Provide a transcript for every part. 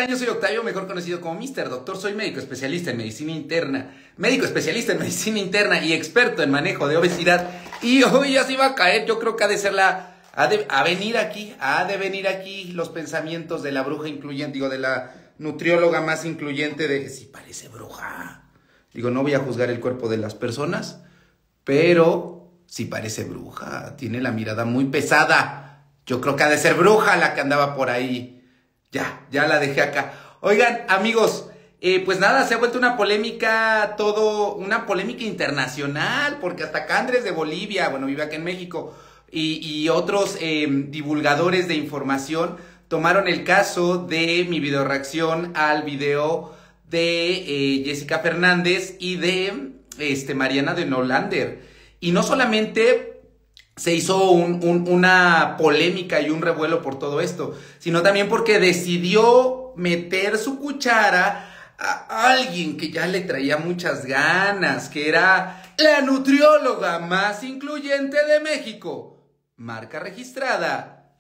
Yo soy Octavio, mejor conocido como Mr. Doctor. Soy médico especialista en medicina interna y experto en manejo de obesidad. Y hoy ya se iba a caer, yo creo que ha de venir aquí los pensamientos de la bruja incluyente, digo, de la nutrióloga más incluyente de, si parece bruja. Digo, no voy a juzgar el cuerpo de las personas, pero si parece bruja, tiene la mirada muy pesada. Yo creo que ha de ser bruja la que andaba por ahí. Ya la dejé acá. Oigan, amigos, pues nada, se ha vuelto una polémica, una polémica internacional, porque hasta acá Andrés de Bolivia, bueno, vive acá en México, y otros divulgadores de información tomaron el caso de mi videoreacción al video de Jessica Fernández y de Mariana de Nolander. Y no solamente se hizo una polémica y un revuelo por todo esto, sino también porque decidió meter su cuchara a alguien que ya le traía muchas ganas, que era la nutrióloga más incluyente de México, marca registrada,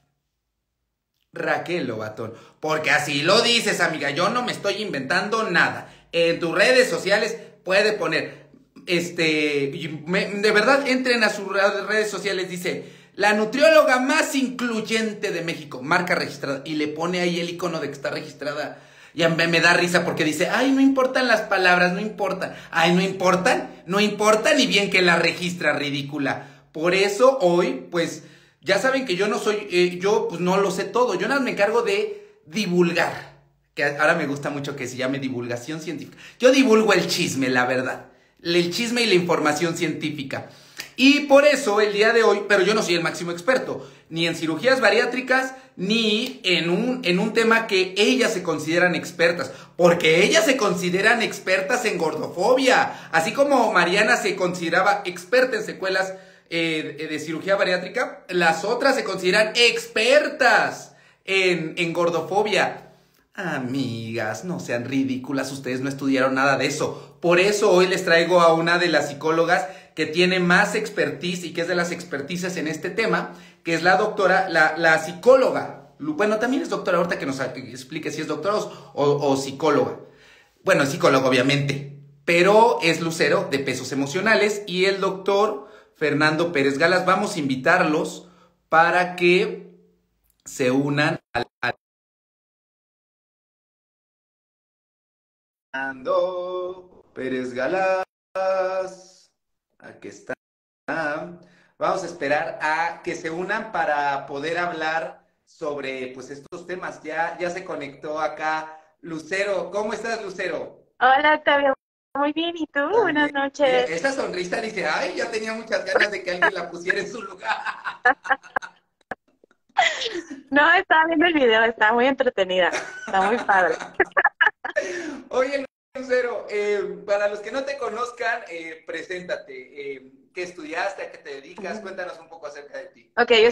Raquel Lobatón. Porque así lo dices, amiga, yo no me estoy inventando nada. En tus redes sociales puede poner... de verdad, entren a sus redes sociales, dice la nutrióloga más incluyente de México, marca registrada, y le pone ahí el icono de que está registrada. Y me da risa porque dice, ay, no importan las palabras, no importan. Ay, no importan, y bien que la registra, ridícula. Por eso hoy, pues, ya saben que yo no soy, yo pues no lo sé todo, yo nada me encargo de divulgar, que ahora me gusta mucho que se llame divulgación científica. Yo divulgo el chisme, la verdad. El chisme y la información científica. Y por eso el día de hoy, pero yo no soy el máximo experto, ni en cirugías bariátricas, ni en un tema que ellas se consideran expertas, porque ellas se consideran expertas en gordofobia, así como Mariana se consideraba experta en secuelas de cirugía bariátrica, las otras se consideran expertas en gordofobia. Amigas, no sean ridículas, ustedes no estudiaron nada de eso. Por eso hoy les traigo a una de las psicólogas que tiene más expertise y que es de las expertices en este tema, que es la doctora, la psicóloga. Bueno, también es doctora, ahorita que nos explique si es doctora o psicóloga. Bueno, es psicóloga obviamente, pero es Lucero de Pesos Emocionales y el doctor Fernando Pérez Galas. Vamos a invitarlos para que se unan al Fernando Pérez Galas, aquí está. Vamos a esperar a que se unan para poder hablar sobre pues estos temas. Ya se conectó acá Lucero. ¿Cómo estás, Lucero? Hola, Octavio. Muy bien, ¿y tú? Buenas También. Mira, noches. esa sonrisa dice, ay, ya tenía muchas ganas de que alguien la pusiera en su lugar. No, estaba viendo el video, está muy entretenida, está muy padre. Oye, Lucero, para los que no te conozcan, preséntate. ¿Qué estudiaste? ¿A qué te dedicas? Cuéntanos un poco acerca de ti. Ok, yo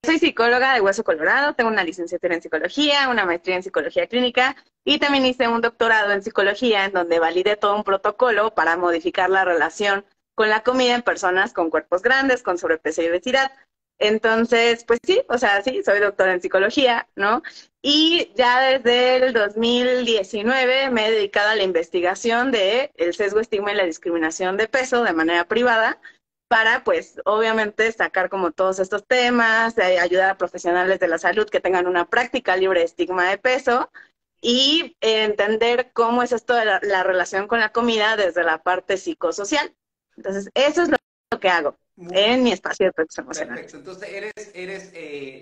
soy psicóloga de Hueso Colorado, tengo una licenciatura en psicología, una maestría en psicología clínica y también hice un doctorado en psicología en donde validé todo un protocolo para modificar la relación con la comida en personas con cuerpos grandes, con sobrepeso y obesidad. Entonces, pues sí, o sea, sí, soy doctora en psicología, ¿no? Y ya desde el 2019 me he dedicado a la investigación de el sesgo, estigma y la discriminación de peso de manera privada para, pues, obviamente sacar como todos estos temas, ayudar a profesionales de la salud que tengan una práctica libre de estigma de peso y entender cómo es esto de la relación con la comida desde la parte psicosocial. Entonces, eso es lo que hago en mi espacio de proyectos emocionales. Perfecto, entonces eres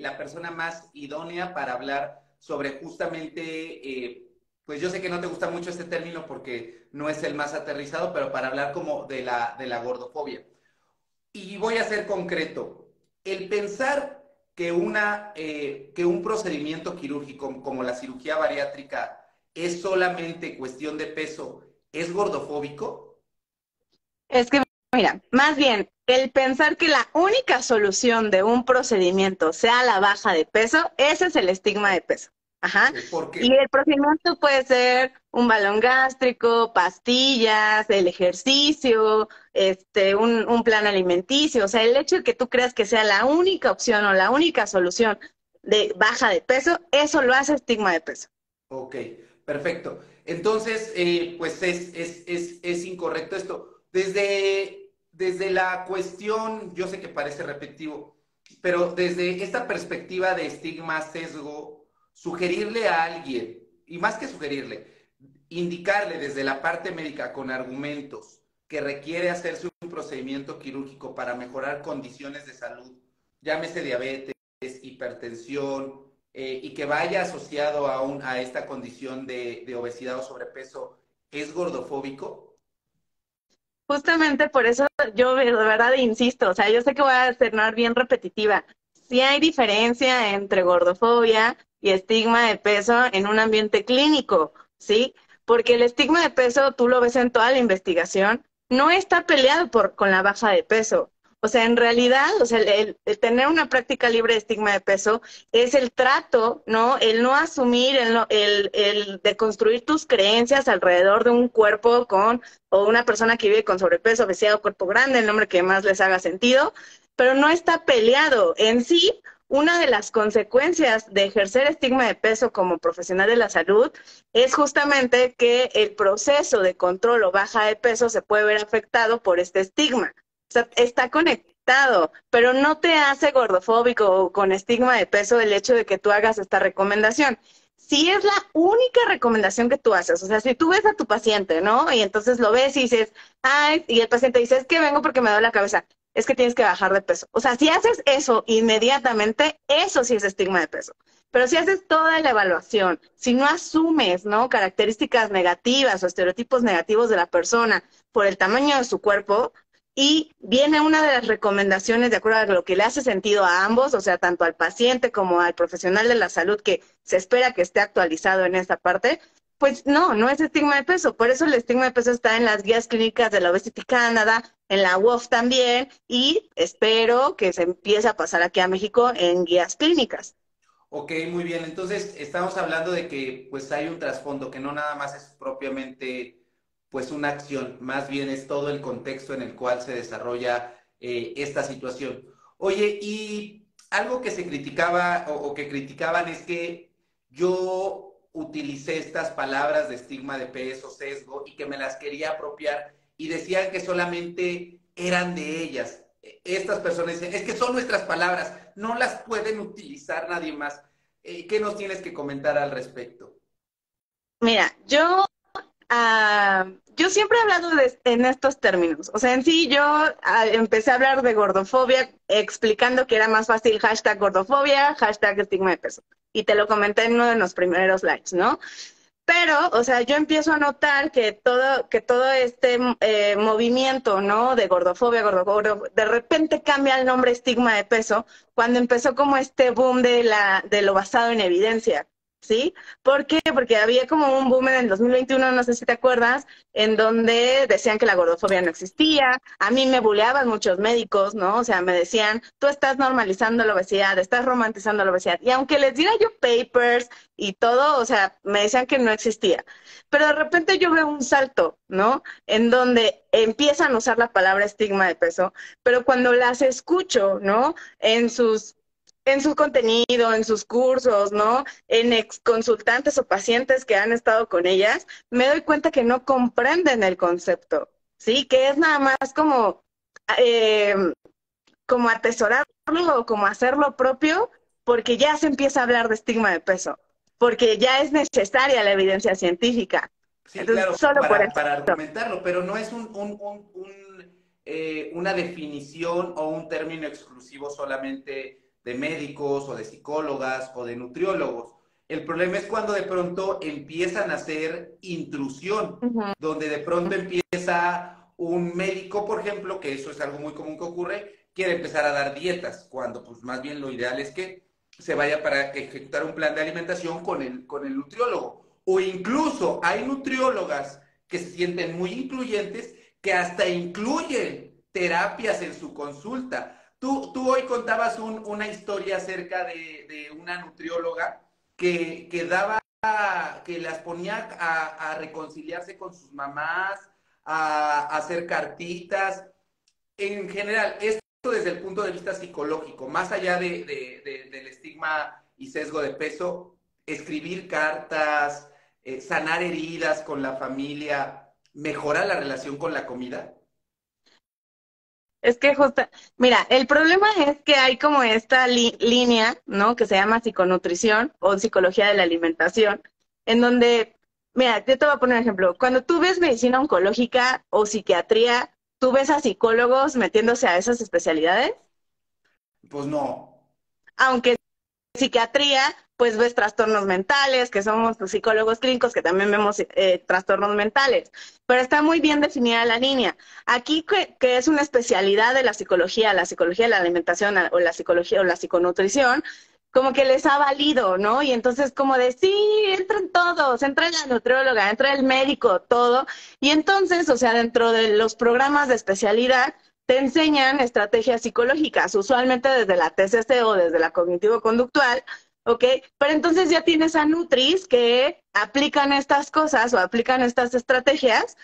la persona más idónea para hablar sobre justamente, pues yo sé que no te gusta mucho este término porque no es el más aterrizado, pero para hablar como de la gordofobia. Y voy a ser concreto. El pensar que que un procedimiento quirúrgico como la cirugía bariátrica es solamente cuestión de peso, ¿es gordofóbico? Es que, mira, más bien, el pensar que la única solución de un procedimiento sea la baja de peso, ese es el estigma de peso. Ajá. ¿Por Y qué? el procedimiento puede ser un balón gástrico, pastillas, el ejercicio, un plan alimenticio. O sea, el hecho de que tú creas que sea la única opción o la única solución de baja de peso, eso lo hace estigma de peso. Ok, perfecto. Entonces, pues es incorrecto esto. Desde la cuestión, yo sé que parece repetitivo, pero desde esta perspectiva de estigma, sesgo, sugerirle a alguien, y más que sugerirle, indicarle desde la parte médica con argumentos que requiere hacerse un procedimiento quirúrgico para mejorar condiciones de salud, llámese diabetes, hipertensión, y que vaya asociado a esta condición de obesidad o sobrepeso, ¿es gordofóbico? Justamente por eso yo de verdad insisto, o sea, yo sé que voy a sonar bien repetitiva. Sí hay diferencia entre gordofobia y estigma de peso en un ambiente clínico, ¿sí? Porque el estigma de peso, tú lo ves en toda la investigación, no está peleado con la baja de peso. O sea, en realidad, o sea, el tener una práctica libre de estigma de peso es el trato, ¿no? El no asumir, el de construir tus creencias alrededor de un cuerpo con o una persona que vive con sobrepeso, obesidad o cuerpo grande, el nombre que más les haga sentido, pero no está peleado. En sí, una de las consecuencias de ejercer estigma de peso como profesional de la salud es justamente que el proceso de control o baja de peso se puede ver afectado por este estigma. O sea, está conectado, pero no te hace gordofóbico o con estigma de peso el hecho de que tú hagas esta recomendación. Si es la única recomendación que tú haces, o sea, si tú ves a tu paciente, ¿no? Y entonces lo ves y dices, ay, y el paciente dice, es que vengo porque me duele la cabeza, es que tienes que bajar de peso. O sea, si haces eso inmediatamente, eso sí es estigma de peso. Pero si haces toda la evaluación, si no asumes, ¿no? Características negativas o estereotipos negativos de la persona por el tamaño de su cuerpo, y viene una de las recomendaciones de acuerdo a lo que le hace sentido a ambos, o sea, tanto al paciente como al profesional de la salud que se espera que esté actualizado en esta parte, pues no, no es estigma de peso. Por eso el estigma de peso está en las guías clínicas de la Obesity Canada, en la WOF también, y espero que se empiece a pasar aquí a México en guías clínicas. Ok, muy bien. Entonces, estamos hablando de que pues hay un trasfondo, que no nada más es propiamente pues una acción, más bien es todo el contexto en el cual se desarrolla esta situación. Oye, y algo que se criticaba o que criticaban es que yo utilicé estas palabras de estigma de peso, sesgo, y que me las quería apropiar y decían que solamente eran de ellas. Estas personas dicen, es que son nuestras palabras, no las pueden utilizar nadie más. ¿Qué nos tienes que comentar al respecto? Mira, yo siempre he hablado en estos términos. O sea, en sí yo empecé a hablar de gordofobia explicando que era más fácil hashtag gordofobia, hashtag estigma de peso. Y te lo comenté en uno de los primeros likes, ¿no? Pero, o sea, yo empiezo a notar que todo este movimiento, ¿no? De gordofobia, de repente cambia el nombre estigma de peso cuando empezó como este boom de lo basado en evidencia, ¿sí? ¿Por qué? Porque había como un boom en el 2021, no sé si te acuerdas, en donde decían que la gordofobia no existía. A mí me buleaban muchos médicos, ¿no? O sea, me decían, tú estás normalizando la obesidad, estás romantizando la obesidad. Y aunque les diera yo papers, y todo, o sea, me decían que no existía. Pero de repente yo veo un salto, ¿no? En donde empiezan a usar la palabra estigma de peso, pero cuando las escucho, ¿no? En su contenido, en sus cursos, ¿no? En ex consultantes o pacientes que han estado con ellas, me doy cuenta que no comprenden el concepto, ¿sí? Que es nada más eh, como atesorarlo o como hacer lo propio, porque ya se empieza a hablar de estigma de peso, porque ya es necesaria la evidencia científica. Sí, Entonces, claro, solo por eso. para argumentarlo, pero no es una definición o un término exclusivo solamente de médicos o de psicólogas o de nutriólogos. El problema es cuando de pronto empiezan a hacer intrusión, Uh -huh. donde de pronto empieza un médico, por ejemplo, que eso es algo muy común que ocurre, quiere empezar a dar dietas, cuando pues más bien lo ideal es que se vaya para ejecutar un plan de alimentación con el nutriólogo. O incluso hay nutriólogas que se sienten muy incluyentes que hasta incluyen terapias en su consulta. Tú hoy contabas una historia acerca de una nutrióloga que daba, que las ponía a reconciliarse con sus mamás, a hacer cartitas. En general, esto desde el punto de vista psicológico, más allá del estigma y sesgo de peso, escribir cartas, sanar heridas con la familia, mejora la relación con la comida? Es que justo, mira, el problema es que hay como esta línea, ¿no? Que se llama psiconutrición o psicología de la alimentación, en donde, mira, yo te voy a poner un ejemplo. Cuando tú ves medicina oncológica o psiquiatría, ¿tú ves a psicólogos metiéndose a esas especialidades? Pues no. Aunque psiquiatría, pues ves trastornos mentales, que somos los psicólogos clínicos que también vemos trastornos mentales, pero está muy bien definida la línea. Aquí que es una especialidad de la psicología de la alimentación o la psicología o la psiconutrición, como que les ha valido, ¿no? Y entonces como de, sí, entran todos, entra la nutrióloga, entra el médico, todo. Y entonces, o sea, dentro de los programas de especialidad, te enseñan estrategias psicológicas, usualmente desde la TCC o desde la cognitivo-conductual, ¿ok? Pero entonces ya tienes a Nutris que aplican estas cosas o aplican estas estrategias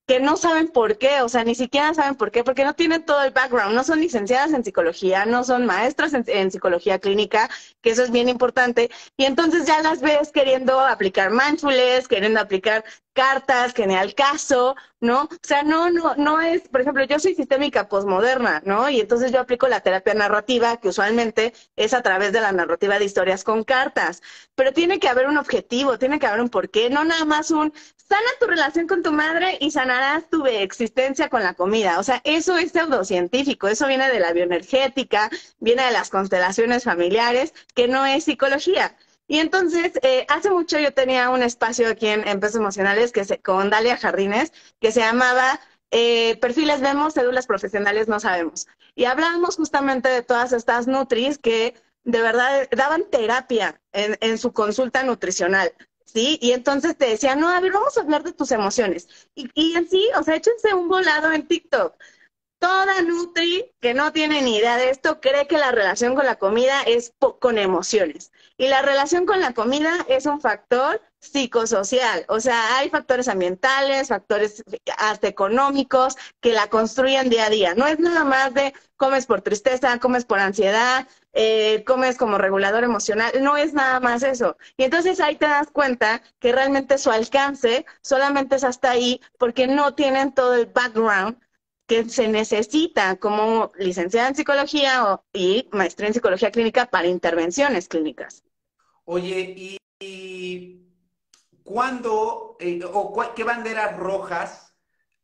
que no saben por qué, o sea, ni siquiera saben por qué, porque no tienen todo el background, no son licenciadas en psicología, no son maestras en psicología clínica, que eso es bien importante, y entonces ya las ves queriendo aplicar mindfulness, queriendo aplicar cartas, que ni al caso, ¿no? O sea, no es, por ejemplo, yo soy sistémica posmoderna, ¿no? Y entonces yo aplico la terapia narrativa, que usualmente es a través de la narrativa de historias con cartas, pero tiene que haber un objetivo, tiene que haber un porqué, no nada más un sana tu relación con tu madre y sanarás tu existencia con la comida. O sea, eso es pseudocientífico, eso viene de la bioenergética, viene de las constelaciones familiares, que no es psicología. Y entonces, hace mucho yo tenía un espacio aquí en Pesos Emocionales con Dalia Jardines, que se llamaba Perfiles vemos, cédulas profesionales no sabemos. Y hablábamos justamente de todas estas nutris que de verdad daban terapia en su consulta nutricional. ¿Sí? Y entonces te decía, no, a ver, vamos a hablar de tus emociones. Y en sí, o sea, échense un volado en TikTok. Toda Nutri que no tiene ni idea de esto cree que la relación con la comida es con emociones. Y la relación con la comida es un factor psicosocial. O sea, hay factores ambientales, factores hasta económicos que la construyen día a día. No es nada más de comes por tristeza, comes por ansiedad, comes como regulador emocional. No es nada más eso. Y entonces ahí te das cuenta que realmente su alcance solamente es hasta ahí porque no tienen todo el background que se necesita como licenciada en psicología y maestría en psicología clínica para intervenciones clínicas. Oye, y ¿cuándo qué banderas rojas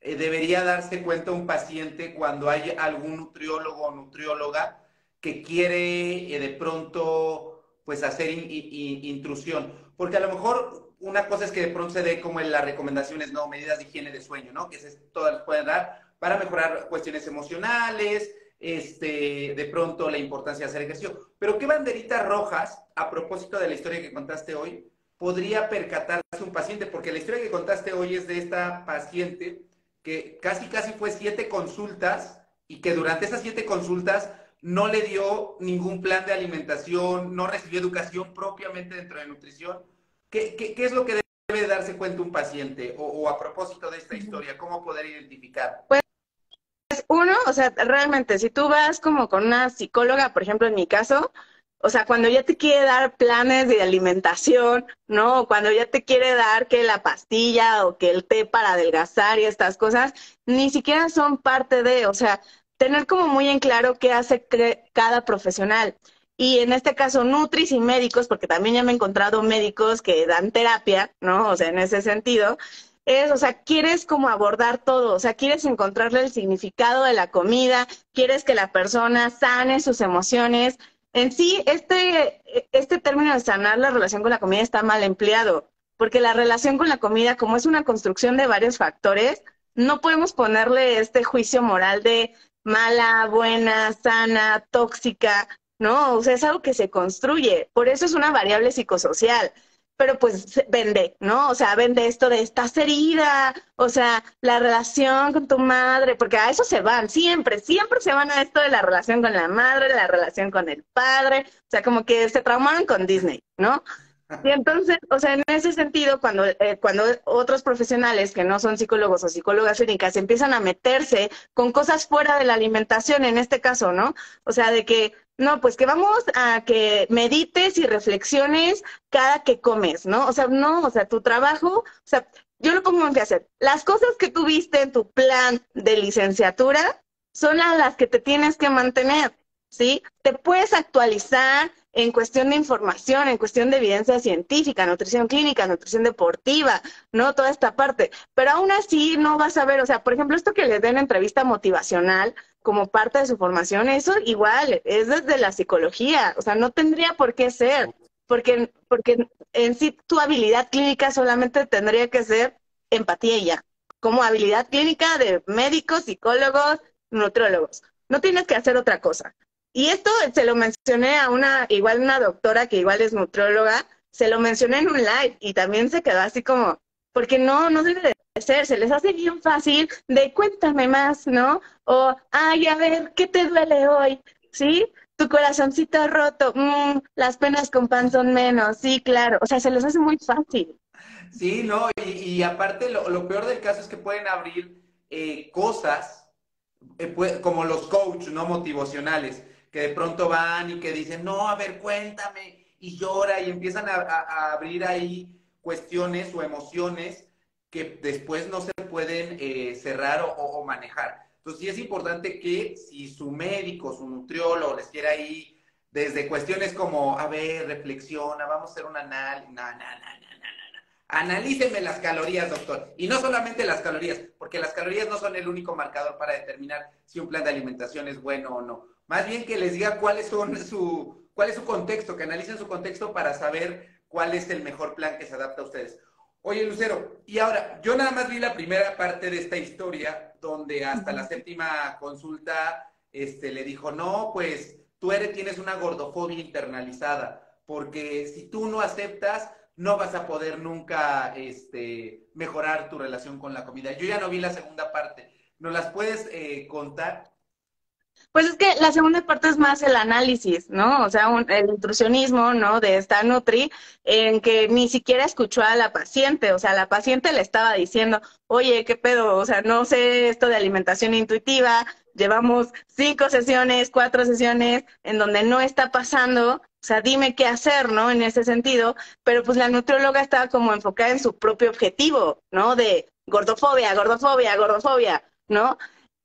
debería darse cuenta un paciente cuando hay algún nutriólogo o nutrióloga que quiere de pronto pues hacer intrusión? Porque a lo mejor una cosa es que de pronto se dé como en las recomendaciones, no, medidas de higiene de sueño, ¿no? Que todas las pueden dar para mejorar cuestiones emocionales, de pronto la importancia de hacer ejercicio. Pero ¿qué banderitas rojas, a propósito de la historia que contaste hoy, podría percatarse un paciente? Porque la historia que contaste hoy es de esta paciente que casi fue 7 consultas y que durante esas 7 consultas no le dio ningún plan de alimentación, no recibió educación propiamente dentro de nutrición. ¿Qué es lo que debe darse cuenta un paciente? O a propósito de esta historia, ¿cómo poder identificar? Pues uno, o sea, realmente, si tú vas como con una psicóloga, por ejemplo, en mi caso, o sea, cuando ya te quiere dar planes de alimentación, ¿no? O cuando ya te quiere dar que la pastilla o que el té para adelgazar y estas cosas, ni siquiera son parte de, o sea, tener como muy en claro qué hace cada profesional. Y en este caso, nutris y médicos, porque también ya me he encontrado médicos que dan terapia, ¿no? O sea, en ese sentido, o sea, quieres como abordar todo, o sea, quieres encontrarle el significado de la comida, quieres que la persona sane sus emociones. En sí, este término de sanar la relación con la comida está mal empleado, porque la relación con la comida, como es una construcción de varios factores, no podemos ponerle este juicio moral de mala, buena, sana, tóxica, ¿no? O sea, es algo que se construye, por eso es una variable psicosocial, pero pues vende, ¿no? O sea, vende esto de estás herida, o sea, la relación con tu madre, porque a eso se van, siempre se van a esto de la relación con la madre, la relación con el padre, o sea, como que se traumaron con Disney, ¿no? Y entonces, o sea, en ese sentido, cuando otros profesionales que no son psicólogos o psicólogas clínicas empiezan a meterse con cosas fuera de la alimentación, en este caso, ¿no? O sea, de que No, pues que vamos a que medites y reflexiones cada que comes, ¿no? O sea, no, o sea, tu trabajo, o sea, yo lo pongo en hacer. Las cosas que tú viste en tu plan de licenciatura son a las que te tienes que mantener, ¿sí? Te puedes actualizar en cuestión de información, en cuestión de evidencia científica, nutrición clínica, nutrición deportiva, ¿no? Toda esta parte. Pero aún así no vas a ver, o sea, por ejemplo, esto que les den entrevista motivacional, como parte de su formación, eso igual es desde la psicología, o sea, no tendría por qué ser, porque en sí tu habilidad clínica solamente tendría que ser empatía y ya, como habilidad clínica de médicos, psicólogos, nutriólogos. No tienes que hacer otra cosa. Y esto se lo mencioné a igual una doctora que igual es nutrióloga, se lo mencioné en un live y también se quedó así como, porque no debe de ser, se les hace bien fácil de cuéntame más, ¿no? O, ay, a ver, ¿qué te duele hoy? ¿Sí? Tu corazoncito roto, las penas con pan son menos, sí, claro, o sea, se les hace muy fácil. Sí, no, y aparte lo peor del caso es que pueden abrir cosas como los coach, ¿no? Motivacionales, que de pronto van y que dicen, no, a ver, cuéntame, y llora, y empiezan a abrir ahí cuestiones o emociones que después no se pueden cerrar o manejar. Entonces sí es importante que si su médico, su nutriólogo les quiere ahí, desde cuestiones como, a ver, reflexiona, vamos a hacer un análisis, analíceme las calorías, doctor. Y no solamente las calorías, porque las calorías no son el único marcador para determinar si un plan de alimentación es bueno o no. Más bien que les diga cuál es su contexto, que analicen su contexto para saber cuál es el mejor plan que se adapta a ustedes. Oye, Lucero, y ahora, yo nada más vi la primera parte de esta historia, donde hasta la séptima consulta le dijo, no, pues tienes una gordofobia internalizada, porque si tú no aceptas, no vas a poder nunca mejorar tu relación con la comida. Yo ya no vi la segunda parte. ¿Nos las puedes contar? Pues es que la segunda parte es más el análisis, ¿no? O sea, el nutricionismo, ¿no? De esta Nutri, en que ni siquiera escuchó a la paciente, o sea, la paciente le estaba diciendo, oye, ¿qué pedo? O sea, no sé esto de alimentación intuitiva, llevamos 5 sesiones, 4 sesiones, en donde no está pasando, o sea, dime qué hacer, ¿no? En ese sentido, pero pues la nutrióloga estaba como enfocada en su propio objetivo, ¿no? De gordofobia, gordofobia, gordofobia, ¿no?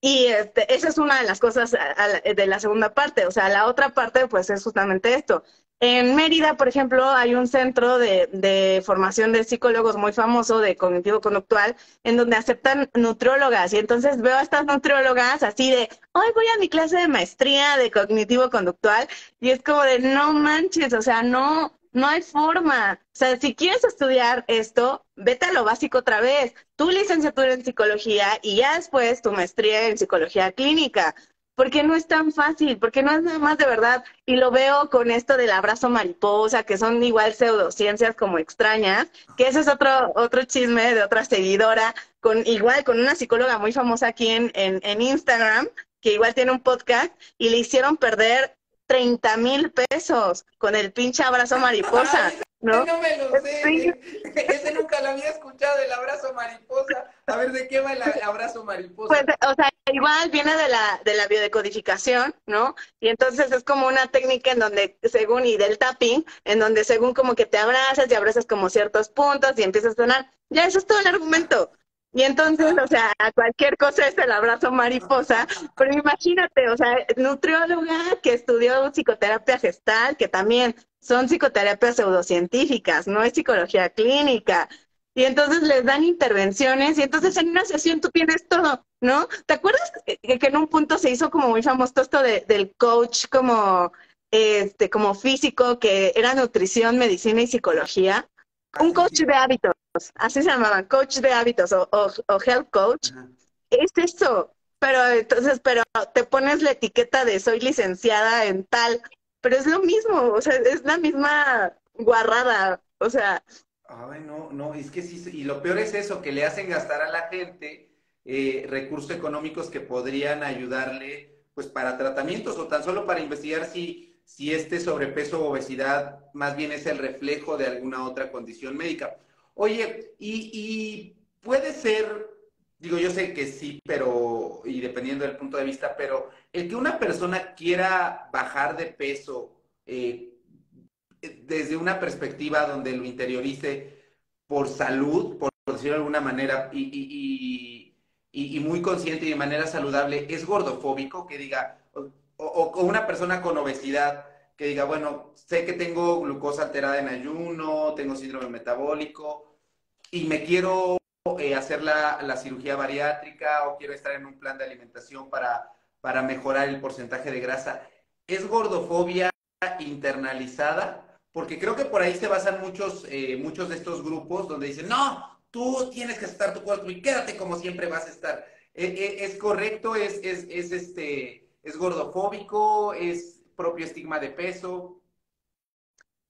Y esa es una de las cosas de la segunda parte. O sea, la otra parte, pues, es justamente esto. En Mérida, por ejemplo, hay un centro de formación de psicólogos muy famoso de cognitivo-conductual, en donde aceptan nutriólogas. Y entonces veo a estas nutriólogas así de, hoy voy a mi clase de maestría de cognitivo-conductual, y es como de, no manches, o sea, no hay forma. O sea, si quieres estudiar esto, vete a lo básico otra vez. Tu licenciatura en psicología y ya después tu maestría en psicología clínica. Porque no es tan fácil, porque no es nada más de verdad. Y lo veo con esto del abrazo mariposa, que son igual pseudociencias como extrañas, que ese es otro chisme de otra seguidora, con una psicóloga muy famosa aquí en Instagram, que igual tiene un podcast, y le hicieron perder 30,000 pesos con el pinche abrazo mariposa, ¡Ay, ¿no? no me lo Sí, sé! Ese nunca lo había escuchado, el abrazo mariposa. A ver, ¿de qué va el abrazo pues, mariposa? o sea, igual viene de la biodecodificación, ¿no? Y entonces es como una técnica en donde, según, y del tapping, en donde según como que te abrazas y abrazas como ciertos puntos y empiezas a sonar. Ya, eso es todo el argumento. Y entonces, o sea, cualquier cosa es el abrazo mariposa, pero imagínate, o sea, nutrióloga que estudió psicoterapia gestal, que también son psicoterapias pseudocientíficas, no es psicología clínica. Y entonces les dan intervenciones y entonces en una sesión tú tienes todo, ¿no? ¿Te acuerdas que en un punto se hizo como muy famoso esto del coach como físico, que era nutrición, medicina y psicología? Ah, Un sí, coach sí. de hábitos, así se llamaban, coach de hábitos o health coach. Ajá. Es eso, pero te pones la etiqueta de soy licenciada en tal, pero es lo mismo, o sea, es la misma guarrada, o sea, Ay, no, no, es que sí, y lo peor es eso, que le hacen gastar a la gente recursos económicos que podrían ayudarle, pues, para tratamientos o tan solo para investigar si este sobrepeso o obesidad más bien es el reflejo de alguna otra condición médica. Oye, y puede ser digo, yo sé que sí, pero, y dependiendo del punto de vista, pero el que una persona quiera bajar de peso desde una perspectiva donde lo interiorice por salud, por decirlo de alguna manera, y muy consciente y de manera saludable, es gordofóbico, que diga, o una persona con obesidad, que diga, bueno, sé que tengo glucosa alterada en ayuno, tengo síndrome metabólico, y me quiero hacer la cirugía bariátrica o quiero estar en un plan de alimentación para mejorar el porcentaje de grasa. ¿Es gordofobia internalizada? Porque creo que por ahí se basan muchos de estos grupos donde dicen, no, tú tienes que aceptar tu cuerpo y quédate como siempre vas a estar. ¿Es correcto? ¿Es gordofóbico? ¿Es propio estigma de peso?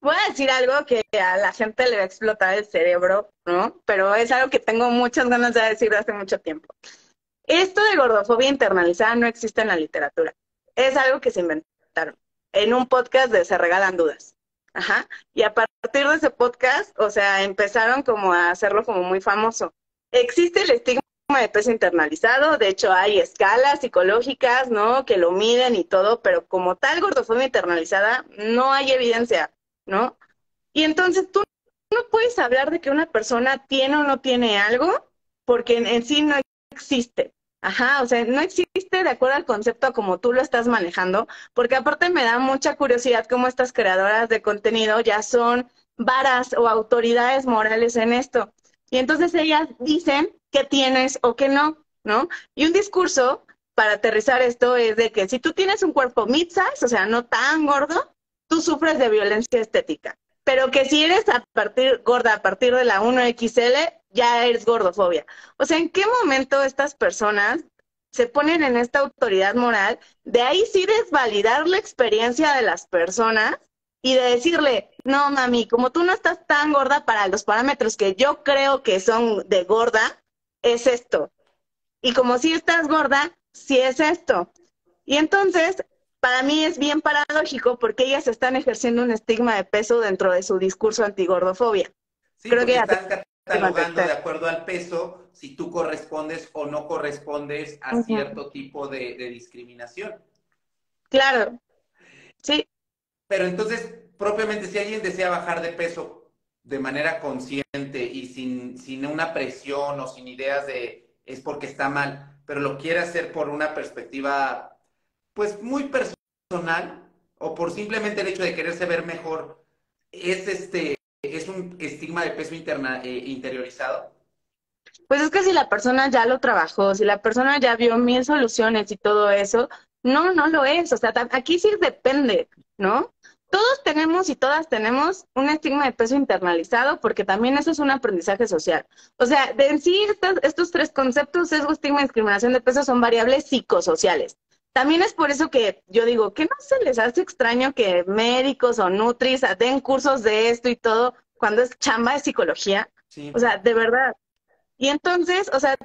Voy a decir algo que a la gente le va a explotar el cerebro, ¿no? Pero es algo que tengo muchas ganas de decir hace mucho tiempo. Esto de gordofobia internalizada no existe en la literatura. Es algo que se inventaron en un podcast de Se Regalan Dudas. Ajá. Y a partir de ese podcast, o sea, empezaron como a hacerlo como muy famoso. Existe el estigma de peso internalizado, de hecho hay escalas psicológicas, ¿no? Que lo miden y todo, pero como tal gordofobia internalizada no hay evidencia, ¿no? Y entonces tú no puedes hablar de que una persona tiene o no tiene algo porque en sí no existe. Ajá, o sea, no existe de acuerdo al concepto como tú lo estás manejando, porque aparte me da mucha curiosidad cómo estas creadoras de contenido ya son varas o autoridades morales en esto. Y entonces ellas dicen que tienes o que no, ¿no? Y un discurso para aterrizar esto es de que si tú tienes un cuerpo mid-size, o sea, no tan gordo, tú sufres de violencia estética. Pero que si eres gorda a partir de la 1XL, ya eres gordofobia. O sea, ¿en qué momento estas personas se ponen en esta autoridad moral de ahí sí desvalidar la experiencia de las personas y de decirle, no, mami, como tú no estás tan gorda para los parámetros que yo creo que son de gorda, es esto. Y como si estás gorda, sí es esto. Y entonces, para mí es bien paradójico porque ellas están ejerciendo un estigma de peso dentro de su discurso antigordofobia. Sí, Creo que porque ya te están tengo a catalogando de entender. acuerdo al peso si tú correspondes o no correspondes a Ujú. cierto tipo de discriminación. Claro, sí. Pero entonces, propiamente, si alguien desea bajar de peso de manera consciente y sin una presión o sin ideas de es porque está mal, pero lo quiere hacer por una perspectiva, pues muy personal o por simplemente el hecho de quererse ver mejor, es un estigma de peso interiorizado. Pues es que si la persona ya lo trabajó, si la persona ya vio mil soluciones y todo eso, no, no lo es. O sea, aquí sí depende, ¿no? Todos tenemos y todas tenemos un estigma de peso internalizado porque también eso es un aprendizaje social. O sea, de en sí estos tres conceptos, sesgo, estigma y discriminación de peso, son variables psicosociales. También es por eso que yo digo, ¿qué no se les hace extraño que médicos o nutris den cursos de esto y todo cuando es chamba de psicología? O Sí. sea, de verdad. Y entonces, o sea,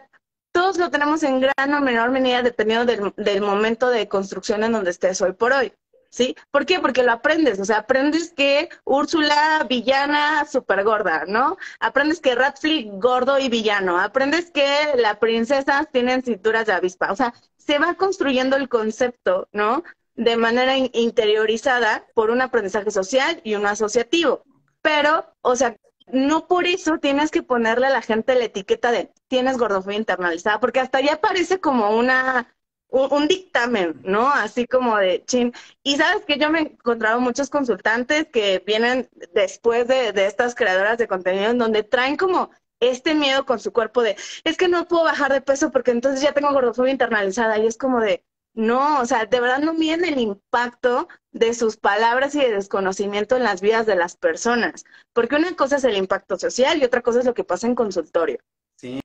todos lo tenemos en gran o menor medida dependiendo del momento de construcción en donde estés hoy por hoy. ¿Sí? ¿Por qué? Porque lo aprendes, o sea, aprendes que Úrsula, villana, súper gorda, ¿no? Aprendes que Ratflick, gordo y villano, aprendes que las princesas tienen cinturas de avispa, o sea, se va construyendo el concepto, ¿no? De manera interiorizada por un aprendizaje social y uno asociativo. Pero, o sea, no por eso tienes que ponerle a la gente la etiqueta de tienes gordofobia internalizada, porque hasta ya parece como un dictamen, ¿no? Así como de chin. Y sabes que yo me he encontrado muchos consultantes que vienen después de estas creadoras de contenido en donde traen como este miedo con su cuerpo de, es que no puedo bajar de peso porque entonces ya tengo gordofobia internalizada. Y es como de, no, o sea, de verdad no miden el impacto de sus palabras y de desconocimiento en las vidas de las personas. Porque una cosa es el impacto social y otra cosa es lo que pasa en consultorio. Sí,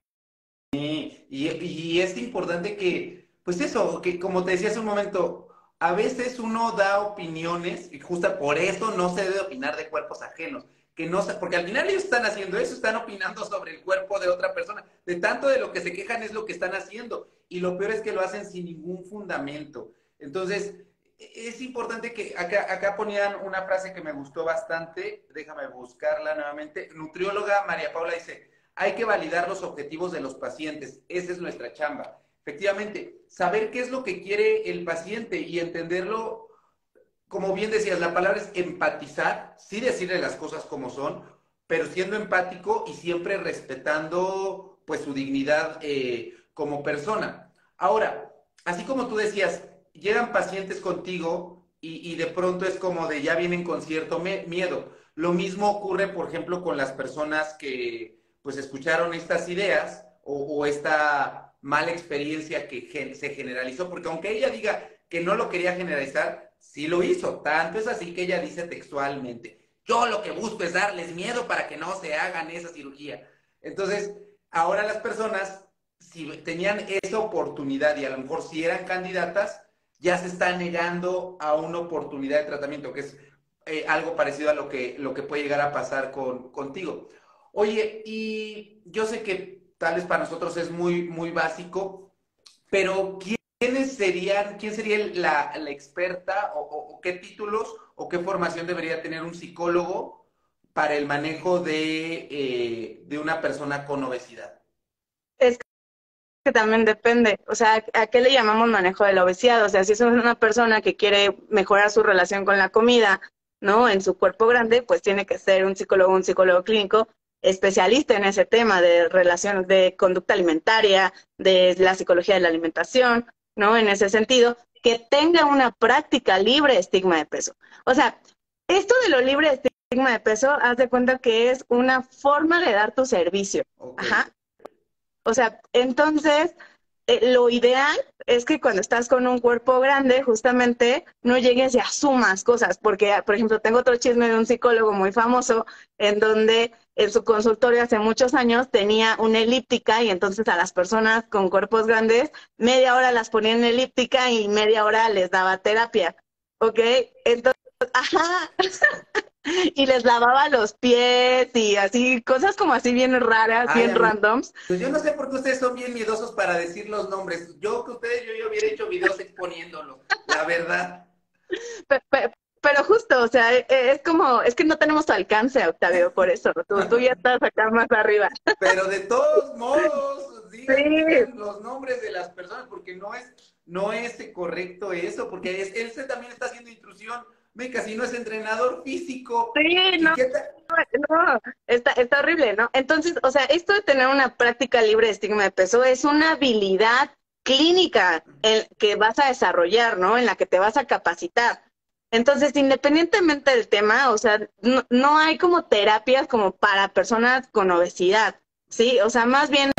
y es importante que, pues eso, que como te decía hace un momento, a veces uno da opiniones y justo por eso no se debe opinar de cuerpos ajenos, que no, porque al final ellos están haciendo eso, están opinando sobre el cuerpo de otra persona. De tanto de lo que se quejan es lo que están haciendo y lo peor es que lo hacen sin ningún fundamento. Entonces, es importante que acá ponían una frase que me gustó bastante, déjame buscarla nuevamente. Nutrióloga María Paula dice, hay que validar los objetivos de los pacientes. Esa es nuestra chamba. Efectivamente, saber qué es lo que quiere el paciente y entenderlo, como bien decías, la palabra es empatizar, sí decirle las cosas como son, pero siendo empático y siempre respetando pues su dignidad como persona. Ahora, así como tú decías, llegan pacientes contigo y de pronto es como de ya vienen con cierto miedo. Lo mismo ocurre, por ejemplo, con las personas que pues escucharon estas ideas o esta mala experiencia que se generalizó, porque aunque ella diga que no lo quería generalizar, sí lo hizo. Tanto es así que ella dice textualmente, yo lo que busco es darles miedo para que no se hagan esa cirugía. Entonces, ahora las personas, si tenían esa oportunidad y a lo mejor si eran candidatas, ya se está negando a una oportunidad de tratamiento, que es algo parecido a lo que puede llegar a pasar contigo. Oye, y yo sé que tal vez para nosotros es muy básico, pero quién sería la experta o qué títulos o qué formación debería tener un psicólogo para el manejo de una persona con obesidad? Es que también depende, o sea, ¿a qué le llamamos manejo de la obesidad? O sea, si es una persona que quiere mejorar su relación con la comida, ¿no? En su cuerpo grande, pues tiene que ser un psicólogo clínico especialista en ese tema de relación de conducta alimentaria, de la psicología de la alimentación, ¿no? En ese sentido, que tenga una práctica libre de estigma de peso. O sea, esto de lo libre de estigma de peso, haz de cuenta que es una forma de dar tu servicio. Ok. Ajá. O sea, entonces, lo ideal es que cuando estás con un cuerpo grande, justamente no llegues y asumas cosas, porque, por ejemplo, tengo otro chisme de un psicólogo muy famoso en donde en su consultorio hace muchos años tenía una elíptica y entonces a las personas con cuerpos grandes, media hora las ponía en elíptica y media hora les daba terapia, ¿ok? Entonces, ajá, y les lavaba los pies y así, cosas como así bien raras, Ay, bien amigo, randoms. pues yo no sé por qué ustedes son bien miedosos para decir los nombres. Yo hubiera hecho videos exponiéndolos, la verdad. Pero justo, o sea, es como, es que no tenemos tu alcance, Octavio, por eso, tú ya estás acá más arriba. Pero de todos modos, Sí, digan los nombres de las personas, porque no es correcto eso, porque él también está haciendo intrusión. Venga, si no es entrenador físico, sí, ¿y no, qué tal? no, está horrible, ¿no? Entonces, o sea, esto de tener una práctica libre de estigma de peso es una habilidad clínica que vas a desarrollar, ¿no? En la que te vas a capacitar. Entonces, independientemente del tema, o sea, no hay como terapias como para personas con obesidad, ¿sí? O sea, más bien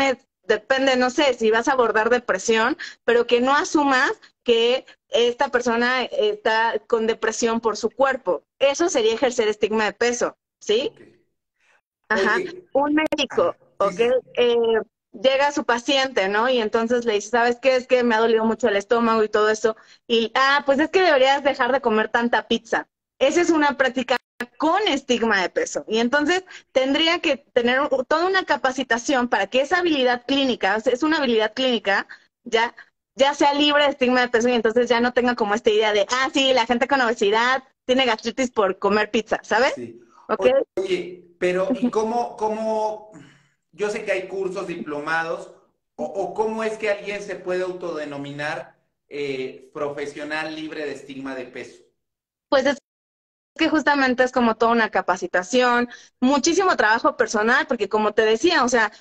depende, no sé, si vas a abordar depresión, pero que no asumas que esta persona está con depresión por su cuerpo. Eso sería ejercer estigma de peso, ¿sí? Ok. Ajá. Oye, Un médico, sí, ¿ok? sí, Llega a su paciente, ¿no? Y entonces le dice, ¿sabes qué? Es que me ha dolido mucho el estómago y todo eso. Y, pues es que deberías dejar de comer tanta pizza. Esa es una práctica con estigma de peso. Y entonces tendría que tener toda una capacitación para que esa habilidad clínica, o sea, es una habilidad clínica, ya, ya sea libre de estigma de peso y entonces ya no tenga como esta idea de, sí, la gente con obesidad tiene gastritis por comer pizza, ¿sabes? sí. ¿Ok? Oye, pero ¿y yo sé que hay cursos diplomados, o cómo es que alguien se puede autodenominar profesional libre de estigma de peso? Pues es que justamente es como toda una capacitación, muchísimo trabajo personal, porque como te decía, o sea,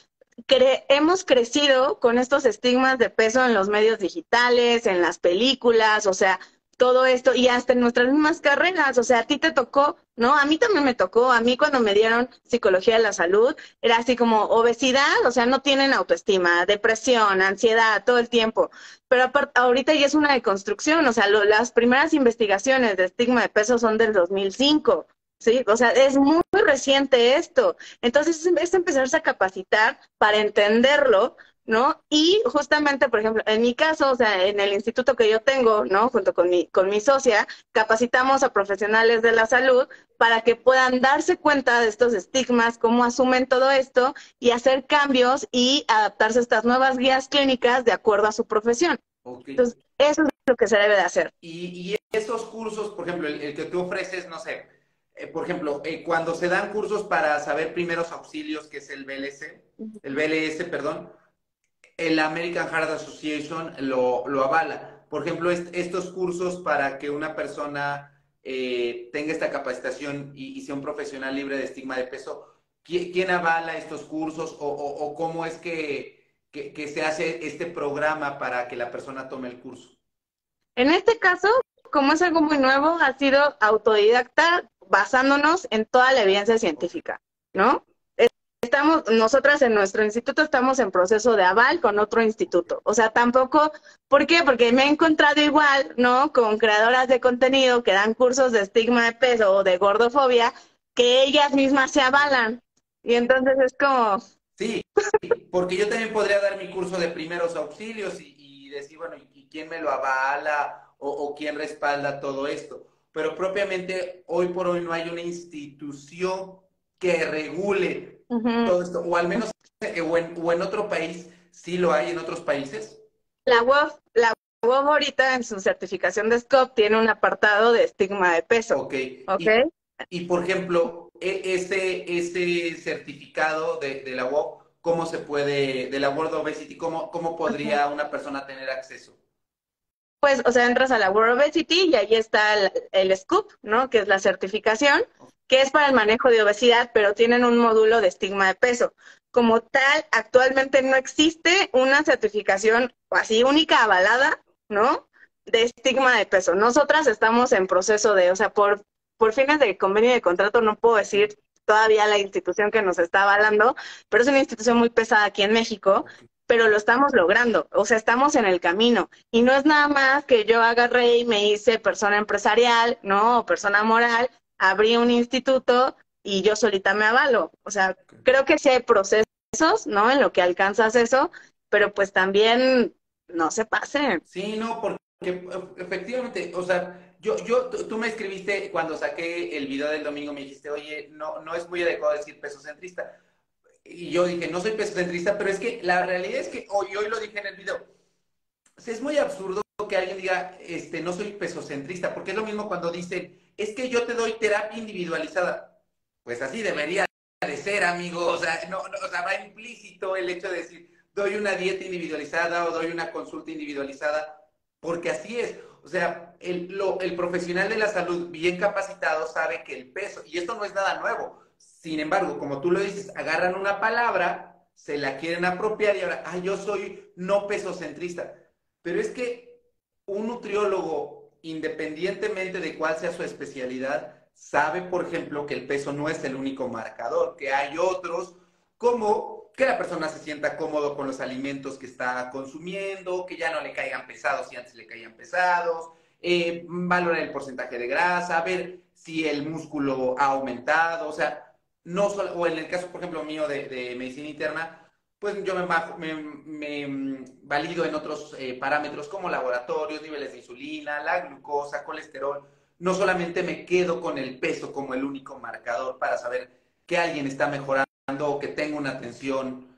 hemos crecido con estos estigmas de peso en los medios digitales, en las películas, o sea, todo esto y hasta en nuestras mismas carreras, o sea, a ti te tocó, ¿no? A mí también me tocó, a mí cuando me dieron psicología de la salud, era así como obesidad, o sea, no tienen autoestima, depresión, ansiedad, todo el tiempo, pero aparte, ahorita ya es una deconstrucción, o sea, las primeras investigaciones de estigma de peso son del 2005. Sí, o sea, es muy reciente esto. Entonces, es empezarse a capacitar para entenderlo, ¿no? Y justamente, por ejemplo, en mi caso, o sea, en el instituto que yo tengo, ¿no? Junto con mi socia, capacitamos a profesionales de la salud para que puedan darse cuenta de estos estigmas, cómo asumen todo esto y hacer cambios y adaptarse a estas nuevas guías clínicas de acuerdo a su profesión. Ok. Entonces, eso es lo que se debe de hacer. Y esos cursos, por ejemplo, el que tú ofreces, no sé, por ejemplo, cuando se dan cursos para saber primeros auxilios, que es el BLC, el BLS, perdón, el American Heart Association lo avala. Por ejemplo, estos cursos para que una persona tenga esta capacitación y sea un profesional libre de estigma de peso, ¿quién avala estos cursos o cómo es que se hace este programa para que la persona tome el curso? En este caso, como es algo muy nuevo, ha sido autodidacta basándonos en toda la evidencia científica, ¿no? Nosotras en nuestro instituto estamos en proceso de aval con otro instituto. O sea, tampoco, ¿por qué? Porque me he encontrado igual, ¿no? Con creadoras de contenido que dan cursos de estigma de peso o de gordofobia, que ellas mismas se avalan. Y entonces es como, Sí, porque yo también podría dar mi curso de primeros auxilios y decir, bueno, ¿y quién me lo avala o quién respalda todo esto? Pero propiamente hoy por hoy no hay una institución que regule uh-huh. todo esto, o al menos o en otro país, sí lo hay en otros países. La UOF ahorita en su certificación de SCOP tiene un apartado de estigma de peso, Ok, ¿ok? y por ejemplo, ese certificado de la WOC, ¿cómo se puede, de la World Obesity, cómo Uh-huh. podría una persona tener acceso? Pues, o sea, entras a la World Obesity y ahí está el SCOOP, ¿no? Que es la certificación, que es para el manejo de obesidad, pero tienen un módulo de estigma de peso. Como tal, actualmente no existe una certificación así única, avalada, ¿no? De estigma de peso. Nosotras estamos en proceso de, o sea, por fines de convenio de contrato no puedo decir todavía la institución que nos está avalando, pero es una institución muy pesada aquí en México, Ok. pero lo estamos logrando, o sea, estamos en el camino. Y no es nada más que yo agarré y me hice persona empresarial, ¿no? O persona moral, abrí un instituto y yo solita me avalo. O sea, creo que sí hay procesos, ¿no? En lo que alcanzas eso, pero pues también no se pasen. Sí, no, porque efectivamente, o sea, tú me escribiste cuando saqué el video del domingo, me dijiste, oye, no es muy adecuado decir peso centrista. Y yo dije, no soy peso centrista, pero es que la realidad es que hoy lo dije en el video. O sea, es muy absurdo que alguien diga, no soy pesocentrista, porque es lo mismo cuando dicen, es que yo te doy terapia individualizada. Pues así debería de ser, amigo. O sea, o sea, va implícito el hecho de decir, doy una dieta individualizada o doy una consulta individualizada, porque así es. O sea, el profesional de la salud bien capacitado sabe que el peso, y esto no es nada nuevo. Sin embargo, como tú lo dices, agarran una palabra, se la quieren apropiar y ahora, yo soy no pesocentrista. Pero es que un nutriólogo, independientemente de cuál sea su especialidad, sabe, por ejemplo, que el peso no es el único marcador, que hay otros, como que la persona se sienta cómodo con los alimentos que está consumiendo, que ya no le caigan pesados si antes le caían pesados, valorar el porcentaje de grasa, ver si el músculo ha aumentado, o sea, no solo, o en el caso, por ejemplo, mío de medicina interna, pues yo me valido en otros parámetros como laboratorios, niveles de insulina, la glucosa, colesterol. No solamente me quedo con el peso como el único marcador para saber que alguien está mejorando o que tengo una atención,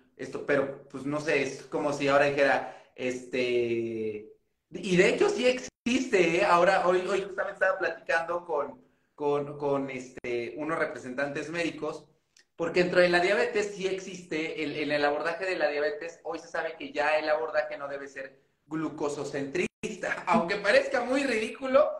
pero pues no sé, es como si ahora dijera, y de hecho sí existe, ¿eh? Hoy justamente estaba platicando con unos representantes médicos porque dentro de la diabetes sí existe, en el abordaje de la diabetes, hoy se sabe que ya el abordaje no debe ser glucosocentrista, aunque parezca muy ridículo,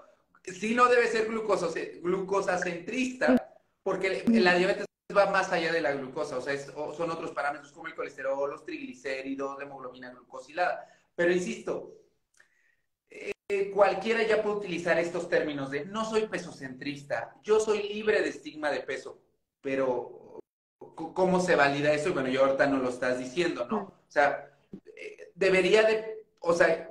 sí no debe ser glucosacentrista, porque la diabetes va más allá de la glucosa, o sea, son otros parámetros como el colesterol, los triglicéridos, la hemoglobina glucosilada. Pero insisto, cualquiera ya puede utilizar estos términos de no soy pesocentrista, yo soy libre de estigma de peso, pero ¿cómo se valida eso? Y bueno, yo ahorita no lo estás diciendo, ¿no? O sea, debería de, o sea,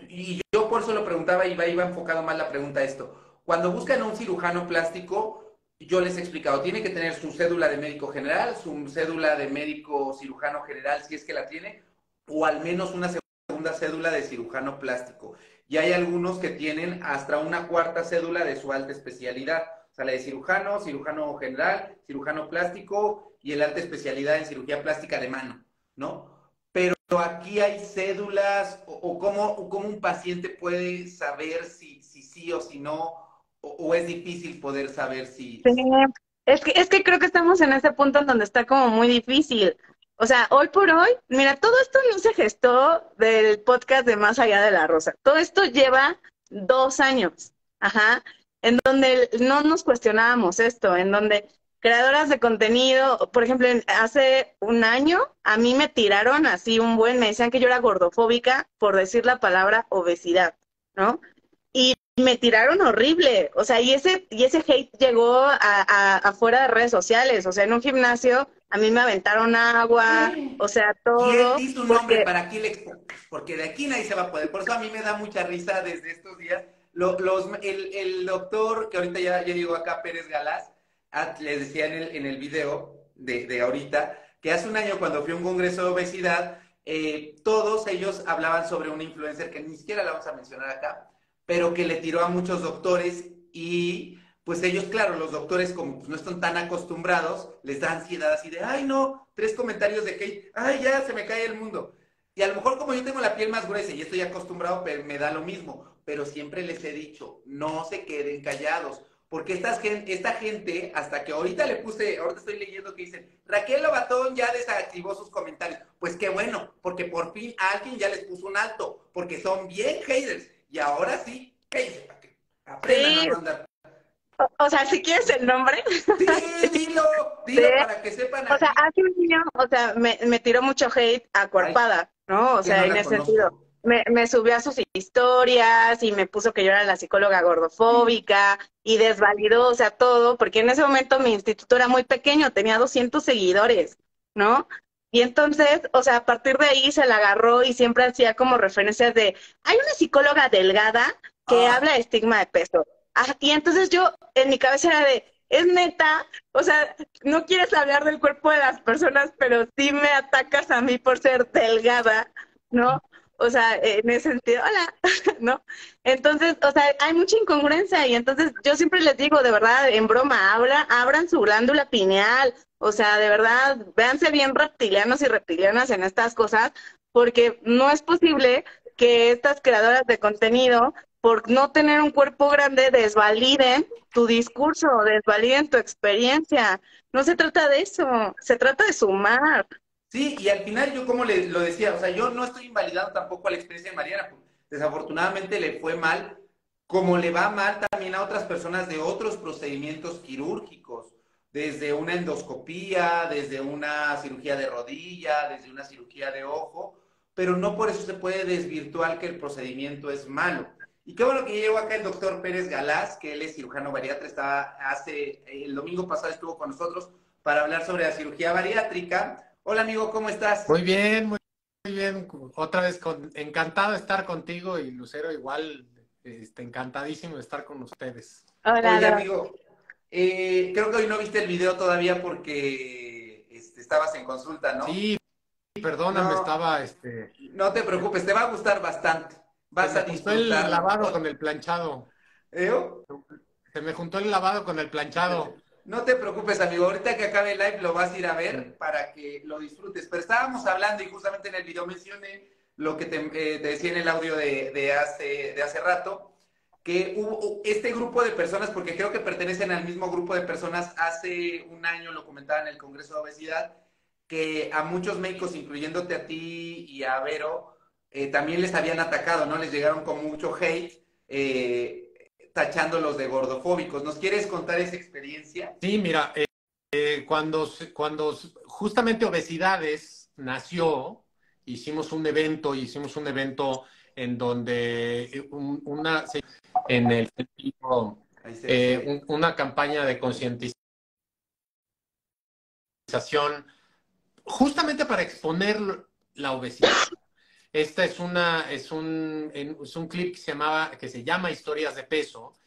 y yo por eso lo preguntaba y iba enfocado más la pregunta a esto. Cuando buscan un cirujano plástico, yo les he explicado, tiene que tener su cédula de médico general, su cédula de médico cirujano general, si es que la tiene, o al menos una segunda cédula de cirujano plástico. Y hay algunos que tienen hasta una cuarta cédula de su alta especialidad. O sea, la de cirujano, cirujano general, cirujano plástico y el alta especialidad en cirugía plástica de mano, ¿no? Pero aquí hay cédulas o cómo un paciente puede saber si sí o si no, o es difícil poder saber si... Sí. Es que creo que estamos en ese punto en donde está como muy difícil. O sea, hoy por hoy, mira, todo esto no se gestó del podcast de Más Allá de la Rosa. Todo esto lleva 2 años, ajá, en donde no nos cuestionábamos esto, en donde creadoras de contenido, por ejemplo, hace un año a mí me tiraron así me decían que yo era gordofóbica por decir la palabra obesidad, ¿no? Y me tiraron horrible, o sea, y ese hate llegó afuera de redes sociales, o sea, en un gimnasio a mí me aventaron agua, o sea, ¿Quién todo, dice un nombre porque para aquí le expongo? Porque de aquí nadie se va a poder. Por eso a mí me da mucha risa desde estos días. El doctor, que ahorita ya llegó acá, Pérez Galás, les decía en el video de ahorita, que hace un año cuando fui a un congreso de obesidad, todos ellos hablaban sobre una influencer que ni siquiera la vamos a mencionar acá, pero que le tiró a muchos doctores y pues ellos, claro, los doctores como pues, no están tan acostumbrados, les da ansiedad así de, ay no, 3 comentarios de hate, ay ya, se me cae el mundo. Y a lo mejor como yo tengo la piel más gruesa y estoy acostumbrado, pero me da lo mismo. Pero siempre les he dicho, no se queden callados. Porque esta gente, hasta que ahorita ahorita estoy leyendo que dicen, Raquel Lobatón ya desactivó sus comentarios. Pues qué bueno, porque por fin alguien ya les puso un alto, porque son bien haters. Y ahora sí, cállense para que aprendan a sí, no andar. o sea, si quieres el nombre, Sí, dilo, sí, dilo para que sepan o sea, aquí. hace un niño, o sea, me tiró mucho hate Ay, acuerpada, ¿no? O que no sea, en la ese sentido. conozco. Me subió a sus historias y me puso que yo era la psicóloga gordofóbica y desvalidó, o sea, todo, porque en ese momento mi instituto era muy pequeño, tenía 200 seguidores, ¿no? Y entonces, o sea, a partir de ahí se la agarró y siempre hacía como referencias de, hay una psicóloga delgada que Ah, habla de estigma de peso. Ah, y entonces yo, en mi cabeza era de, es neta, o sea, no quieres hablar del cuerpo de las personas, pero sí me atacas a mí por ser delgada, ¿no? O sea, en ese sentido, hola, ¿no? Entonces, o sea, hay mucha incongruencia y entonces yo siempre les digo, de verdad, en broma, abran su glándula pineal, o sea, de verdad, véanse bien reptilianos y reptilianas en estas cosas, porque no es posible que estas creadoras de contenido, por no tener un cuerpo grande, desvaliden tu discurso, desvaliden tu experiencia. No se trata de eso, se trata de sumar. sí, y al final yo como lo decía, o sea, yo no estoy invalidando tampoco a la experiencia de Mariana, pues, desafortunadamente le fue mal, como le va mal también a otras personas de otros procedimientos quirúrgicos, desde una endoscopía, desde una cirugía de rodilla, desde una cirugía de ojo, pero no por eso se puede desvirtuar que el procedimiento es malo. Y qué bueno que llegó acá el doctor Pérez Galás, que él es cirujano bariatra, el domingo pasado estuvo con nosotros para hablar sobre la cirugía bariátrica. Hola amigo, ¿cómo estás? Muy bien, muy bien. Otra vez encantado de estar contigo y Lucero igual, encantadísimo de estar con ustedes. Hola, Oye Doc. amigo, creo que hoy no viste el video todavía porque estabas en consulta, ¿no? Sí, perdóname, No, no te preocupes, te va a gustar bastante, se vas me a juntó el disfrutarlo. lavado con el planchado. ¿Eh? Se me juntó el lavado con el planchado. No te preocupes, amigo. Ahorita que acabe el live lo vas a ir a ver para que lo disfrutes. Pero estábamos hablando y justamente en el video mencioné lo que te decía en el audio de hace rato, que hubo este grupo de personas, porque creo que pertenecen al mismo grupo de personas, hace un año lo comentaba en el Congreso de Obesidad, que a muchos médicos, incluyéndote a ti y a Vero, también les habían atacado, ¿no? Les llegaron con mucho hate. Tachándolos de gordofóbicos. ¿Nos quieres contar esa experiencia? Sí, mira, cuando justamente Obesidades nació, hicimos un evento en donde en el sentido, Ahí se. una campaña de concientización justamente para exponer la obesidad. Esta es un clip que se llama Historias de Peso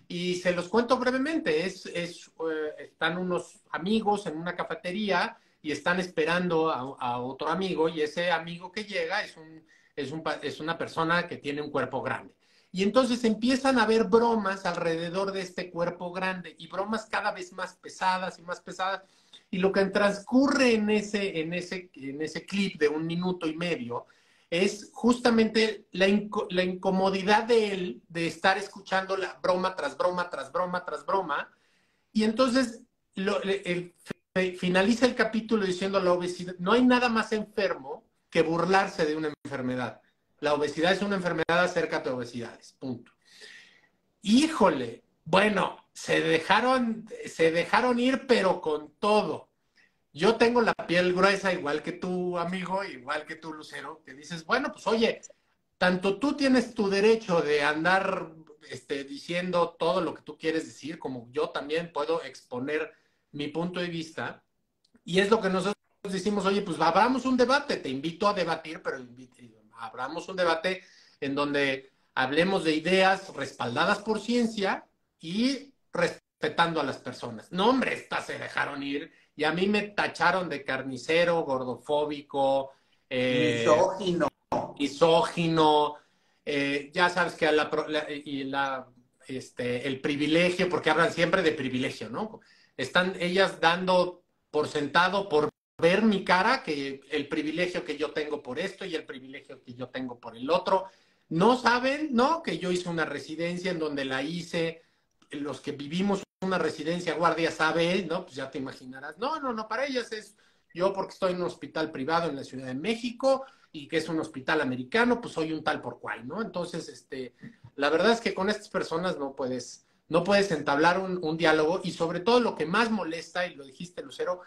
y se los cuento brevemente. Están unos amigos en una cafetería y están esperando a otro amigo y ese amigo que llega es una persona que tiene un cuerpo grande. Y entonces empiezan a haber bromas alrededor de este cuerpo grande y bromas cada vez más pesadas y más pesadas. Y lo que transcurre en ese clip de 1 minuto y medio es justamente la incomodidad de él de estar escuchando la broma tras broma, tras broma, tras broma. Y entonces finaliza el capítulo diciendo la obesidad, no hay nada más enfermo que burlarse de una enfermedad. La obesidad es una enfermedad, acércate a obesidades, punto. Híjole, bueno, se dejaron ir, pero con todo. Yo tengo la piel gruesa, igual que tu amigo, igual que tú, Lucero, que dices, bueno, pues oye, tanto tú tienes tu derecho de andar diciendo todo lo que tú quieres decir, como yo también puedo exponer mi punto de vista. Y es lo que nosotros decimos, oye, pues abramos un debate, te invito a debatir, pero abramos un debate en donde hablemos de ideas respaldadas por ciencia y respetando a las personas. No, hombre, estas se dejaron ir y a mí me tacharon de carnicero, gordofóbico, Misógino. misógino, ya sabes que el privilegio, porque hablan siempre de privilegio, ¿no? Están ellas dando por sentado, por ver mi cara, que el privilegio que yo tengo por esto y el privilegio que yo tengo por el otro. No saben, ¿no? Que yo hice una residencia en donde la hice, los que vivimos una residencia guardia sabe, ¿no? Pues ya te imaginarás. No, para ellas es yo porque estoy en un hospital privado en la Ciudad de México y que es un hospital americano, pues soy un tal por cual, ¿no? Entonces, la verdad es que con estas personas no puedes entablar un diálogo y sobre todo lo que más molesta, y lo dijiste, Lucero,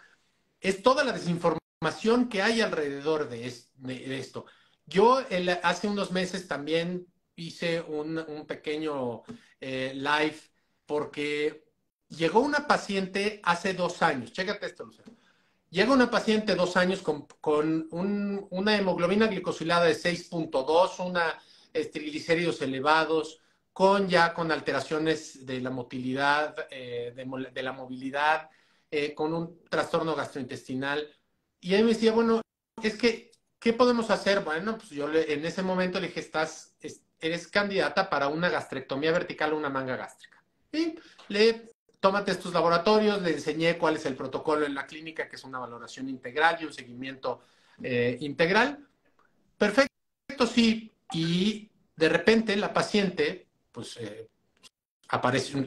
es toda la desinformación que hay alrededor de esto. Yo hace unos meses también hice un pequeño live porque llegó una paciente hace 2 años, chécate esto, Lucero. Llega una paciente 2 años con una hemoglobina glicosilada de 6.2, triglicéridos elevados, con alteraciones de la motilidad, de la movilidad, con un trastorno gastrointestinal. Y él me decía, bueno, es que, ¿qué podemos hacer? Bueno, pues yo en ese momento le dije, eres candidata para una gastrectomía vertical o una manga gástrica. Y tómate estos laboratorios, le enseñé cuál es el protocolo en la clínica, que es una valoración integral y un seguimiento integral. Perfecto, sí. Y de repente la paciente, pues,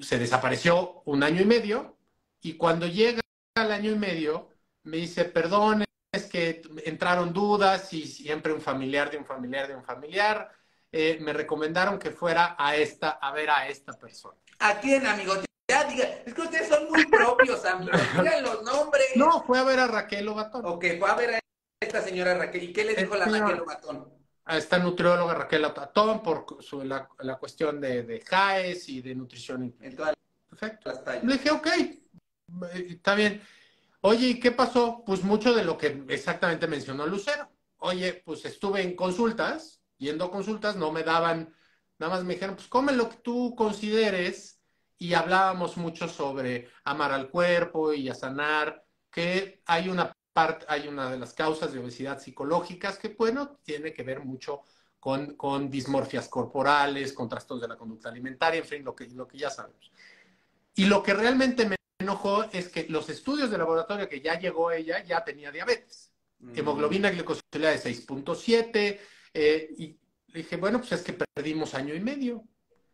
se desapareció 1 año y medio, y cuando llega al 1 año y medio, me dice, perdón, es que entraron dudas y siempre un familiar de un familiar de un familiar, me recomendaron que fuera a ver a esta persona. ¿A quién, amigo? Ya diga, es que ustedes son muy propios, amigos. Digan los nombres. No, fue a ver a Raquel Lobatón. Ok, fue a ver a esta señora Raquel. ¿Y qué le dijo la Raquel Lobatón? A esta nutrióloga Raquel Lobatón por la cuestión de JAES y de nutrición. En todas Perfecto. las tallas. Le dije, ok, está bien. Oye, ¿y qué pasó? Pues mucho de lo que exactamente mencionó Lucero. Oye, pues estuve en consultas, yendo a consultas, no me daban, nada más me dijeron, pues come lo que tú consideres, y hablábamos mucho sobre amar al cuerpo y a sanar, que hay una de las causas de obesidad psicológicas que, bueno, tiene que ver mucho con dismorfias corporales, con trastornos de la conducta alimentaria, en fin, lo que ya sabemos. Y lo que realmente me enojó es que los estudios de laboratorio que ya llegó ella ya tenía diabetes. Hemoglobina glicosilada de 6.7, y le dije, bueno, pues es que perdimos 1 año y medio.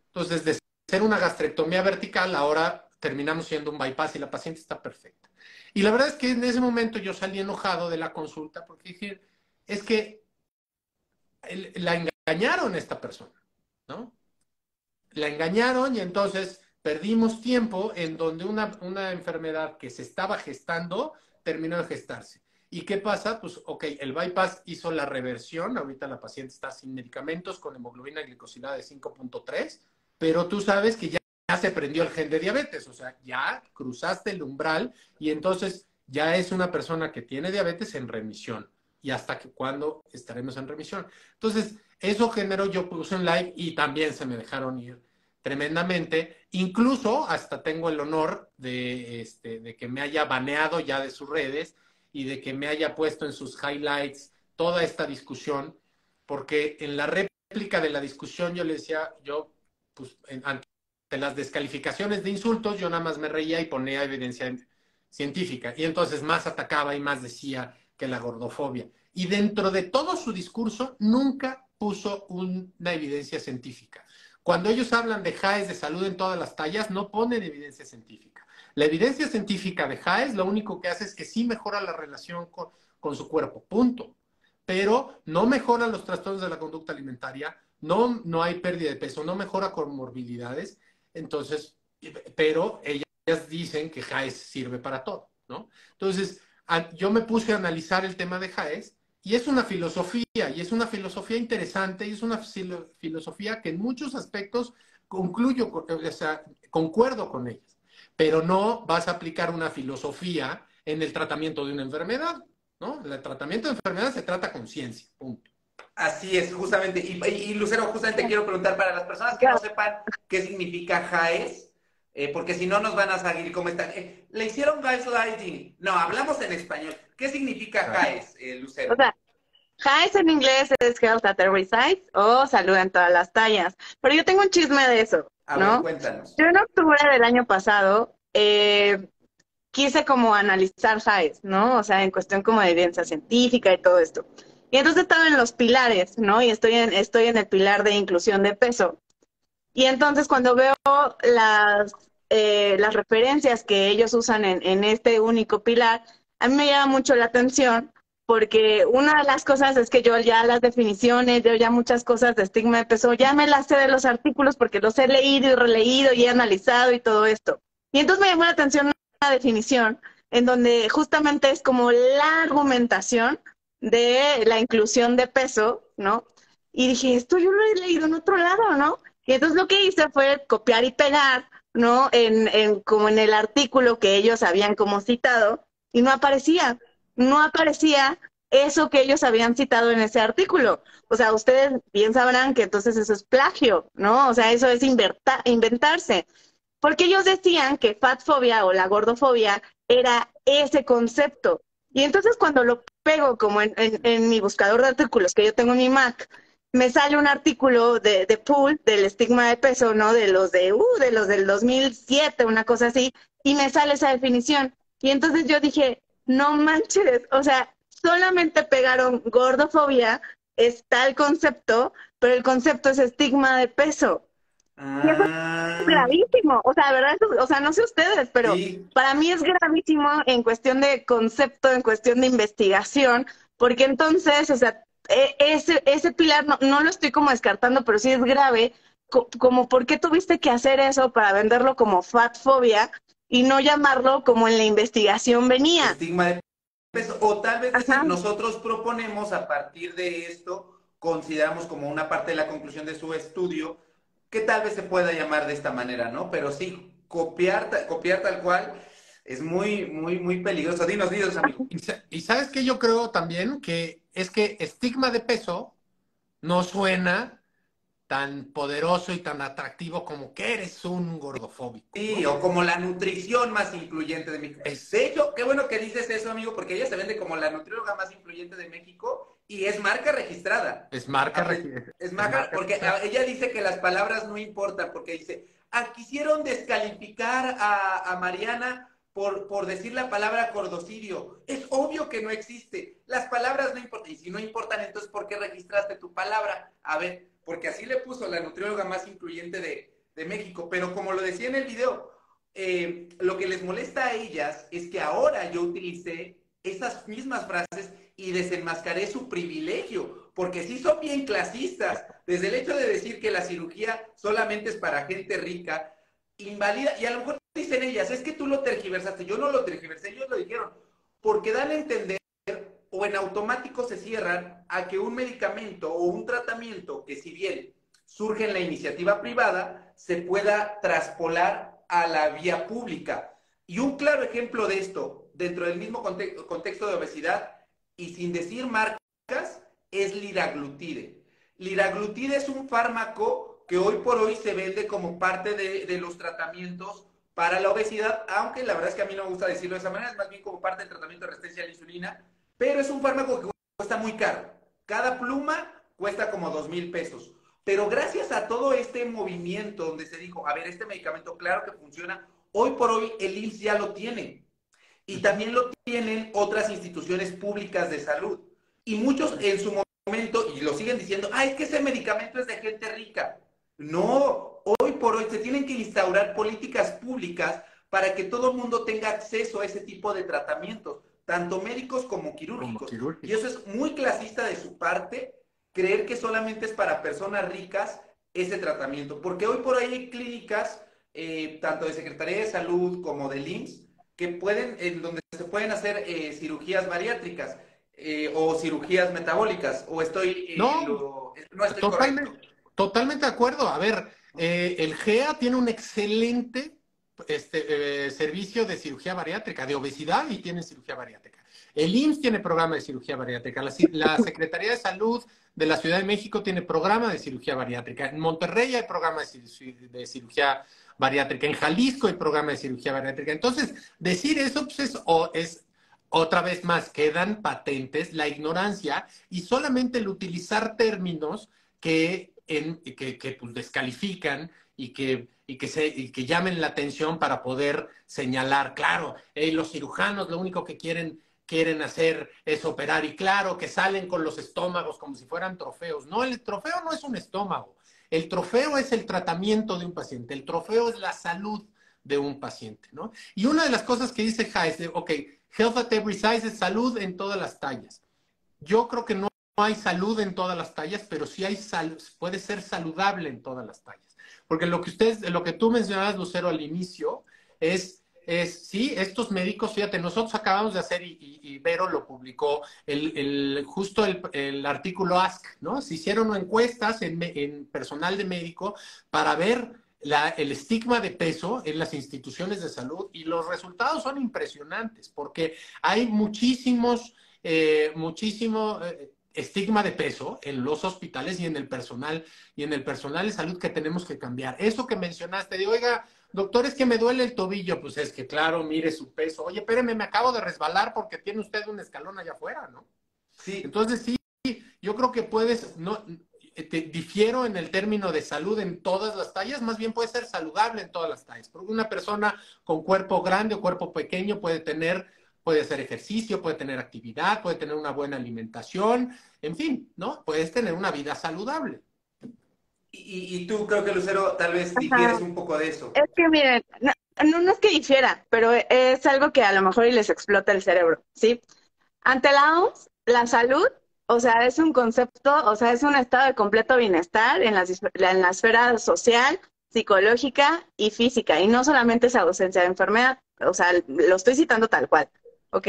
Entonces, de ser una gastrectomía vertical, ahora terminamos siendo un bypass y la paciente está perfecta. Y la verdad es que en ese momento yo salí enojado de la consulta porque dije, es que la engañaron a esta persona, ¿no? La engañaron y entonces perdimos tiempo en donde una enfermedad que se estaba gestando terminó de gestarse. ¿Y qué pasa? Pues, ok, el bypass hizo la reversión, ahorita la paciente está sin medicamentos con hemoglobina glicosilada de 5.3, pero tú sabes que ya se prendió el gen de diabetes, o sea, ya cruzaste el umbral y entonces ya es una persona que tiene diabetes en remisión. ¿Y hasta cuándo estaremos en remisión? Entonces, eso generó, yo puse un live y también se me dejaron ir tremendamente. Incluso hasta tengo el honor de que me haya baneado ya de sus redes y de que me haya puesto en sus highlights toda esta discusión, porque en la réplica de la discusión yo le decía, pues, ante las descalificaciones de insultos, yo nada más me reía y ponía evidencia científica. Y entonces más atacaba y más decía que la gordofobia. Y dentro de todo su discurso nunca puso una evidencia científica. Cuando ellos hablan de JAES, de salud en todas las tallas, no ponen evidencia científica. La evidencia científica de Jaez lo único que hace es que sí mejora la relación con su cuerpo, punto. Pero no mejora los trastornos de la conducta alimentaria, no hay pérdida de peso, no mejora comorbilidades. Entonces, pero ellas dicen que Jaez sirve para todo, ¿no? Entonces, yo me puse a analizar el tema de Jaez y es una filosofía, y es una filosofía interesante, y es una filosofía que en muchos aspectos o sea, concuerdo con ellas, pero no vas a aplicar una filosofía en el tratamiento de una enfermedad, ¿no? El tratamiento de enfermedad se trata con ciencia, punto. Así es, justamente. Y Lucero, justamente quiero preguntar para las personas que no sepan qué significa Jaez, porque si no nos van a seguir como están. Le hicieron gaslighting. No, hablamos en español. ¿Qué significa Jaez, Lucero? O sea, HIAS en inglés es Health at Every Size o Salud en todas las tallas. Pero yo tengo un chisme de eso, A ver, ¿no? cuéntanos. Yo en octubre del año pasado quise como analizar HIAS, ¿no? O sea, en cuestión como de evidencia científica y todo esto. Y entonces estaba en los pilares, ¿no? Y estoy en el pilar de inclusión de peso. Y entonces cuando veo las referencias que ellos usan en este único pilar, a mí me llama mucho la atención porque una de las cosas es que yo ya las definiciones, yo ya muchas cosas de estigma de peso, ya me las sé de los artículos porque los he leído y releído y he analizado y todo esto. Y entonces me llamó la atención una definición en donde justamente es como la argumentación de la inclusión de peso, ¿no? Y dije, esto yo lo he leído en otro lado, ¿no? Y entonces lo que hice fue copiar y pegar, ¿no? Como en el artículo que ellos habían como citado, y no aparecía eso que ellos habían citado en ese artículo. O sea, ustedes bien sabrán que entonces eso es plagio, ¿no? O sea, eso es inventarse. Porque ellos decían que fatfobia o la gordofobia era ese concepto. Y entonces cuando lo pego como en mi buscador de artículos que yo tengo en mi Mac, me sale un artículo de Pool, del estigma de peso, ¿no? De los del 2007, una cosa así, y me sale esa definición. Y entonces yo dije, no manches, o sea, solamente pegaron gordofobia, está el concepto, pero el concepto es estigma de peso. Y eso es Ah, gravísimo, o sea, ¿verdad? O sea, no sé ustedes, pero sí. para mí es gravísimo en cuestión de concepto, en cuestión de investigación, porque entonces, o sea, ese pilar no lo estoy como descartando, pero sí es grave, como por qué tuviste que hacer eso para venderlo como fatfobia y no llamarlo como en la investigación venía. Estigma de peso. O tal vez Ajá. decir, nosotros proponemos a partir de esto, consideramos como una parte de la conclusión de su estudio, que tal vez se pueda llamar de esta manera, ¿no? Pero sí, copiar tal cual es muy, muy, muy peligroso. Dinos, amigo. Y sabes que yo creo también que es que estigma de peso no suena tan poderoso y tan atractivo como que eres un gordofóbico, Sí, ¿no? o como la nutrición más influyente de México. De hecho, qué bueno que dices eso, amigo, porque ella se vende como la nutrióloga más influyente de México y es marca registrada. Es marca, Es es marca, marca porque registrada. ella dice que las palabras no importan, porque dice, quisieron descalificar a Mariana por decir la palabra cordocidio. Es obvio que no existe. Las palabras no importan. Y si no importan, entonces, ¿por qué registraste tu palabra? A ver, porque así le puso la nutrióloga más influyente de México. Pero como lo decía en el video, lo que les molesta a ellas es que ahora yo utilicé esas mismas frases y desenmascaré su privilegio, porque sí son bien clasistas, desde el hecho de decir que la cirugía solamente es para gente rica, invalida, y a lo mejor dicen ellas, es que tú lo tergiversaste, yo no lo tergiversé, ellos lo dijeron, porque dan a entender o en automático se cierran a que un medicamento o un tratamiento que si bien surge en la iniciativa privada, se pueda traspolar a la vía pública. Y un claro ejemplo de esto, dentro del mismo contexto de obesidad y sin decir marcas, es liraglutide. Liraglutide es un fármaco que hoy por hoy se vende como parte de los tratamientos para la obesidad, aunque la verdad es que a mí no me gusta decirlo de esa manera, es más bien como parte del tratamiento de resistencia a la insulina, pero es un fármaco que cuesta muy caro. Cada pluma cuesta como 2,000 pesos. Pero gracias a todo este movimiento donde se dijo, a ver, este medicamento claro que funciona, hoy por hoy el IMSS ya lo tiene. Y también lo tienen otras instituciones públicas de salud. Y muchos en su momento, y lo siguen diciendo, es que ese medicamento es de gente rica. No, hoy por hoy se tienen que instaurar políticas públicas para que todo el mundo tenga acceso a ese tipo de tratamientos, tanto médicos como quirúrgicos. Y eso es muy clasista de su parte, creer que solamente es para personas ricas ese tratamiento, porque hoy por ahí hay clínicas, tanto de Secretaría de Salud como del IMSS, que pueden, en donde se pueden hacer cirugías bariátricas o cirugías metabólicas, o no estoy correcto. Totalmente de acuerdo. A ver, el GEA tiene un excelente servicio de cirugía bariátrica, de obesidad, y tiene cirugía bariátrica. El IMSS tiene programa de cirugía bariátrica. La Secretaría de Salud de la Ciudad de México tiene programa de cirugía bariátrica. En Monterrey hay programa de cirugía bariátrica. En Jalisco hay programa de cirugía bariátrica. Entonces, decir eso pues es otra vez más, quedan patentes la ignorancia y solamente el utilizar términos que pues, descalifican y que llamen la atención para poder señalar, claro, los cirujanos lo único que quieren hacer es operar, y claro, que salen con los estómagos como si fueran trofeos. No, el trofeo no es un estómago. El trofeo es el tratamiento de un paciente. El trofeo es la salud de un paciente, ¿no? Y una de las cosas que dice Hayes, ok, health at every size es salud en todas las tallas. Yo creo que no hay salud en todas las tallas, pero sí puede ser saludable en todas las tallas. Porque lo que tú mencionabas, Lucero, al inicio, sí, estos médicos, fíjate, nosotros acabamos de hacer, y Vero lo publicó, justo el artículo Ask, ¿no? Se hicieron encuestas en personal de médico para ver el estigma de peso en las instituciones de salud, y los resultados son impresionantes, porque hay muchísimo estigma de peso en los hospitales y en el personal de salud que tenemos que cambiar. Eso que mencionaste de, oiga, doctor, es que me duele el tobillo, pues es que claro, mire su peso. Oye, espéreme, me acabo de resbalar porque tiene usted un escalón allá afuera, ¿no? Sí. Entonces sí, yo creo que te difiero en el término de salud en todas las tallas, más bien puede ser saludable en todas las tallas. Porque una persona con cuerpo grande o cuerpo pequeño puede hacer ejercicio, puede tener actividad, puede tener una buena alimentación, en fin, ¿no? Puedes tener una vida saludable. Y tú, creo que, Lucero, tal vez difieres un poco de eso. Es que miren, no es que difiera, pero es algo que a lo mejor y les explota el cerebro, ¿sí? Ante la OMS, la salud, o sea, es un concepto, o sea, es un estado de completo bienestar en la esfera social, psicológica y física, y no solamente es ausencia de enfermedad, o sea, lo estoy citando tal cual, ¿ok?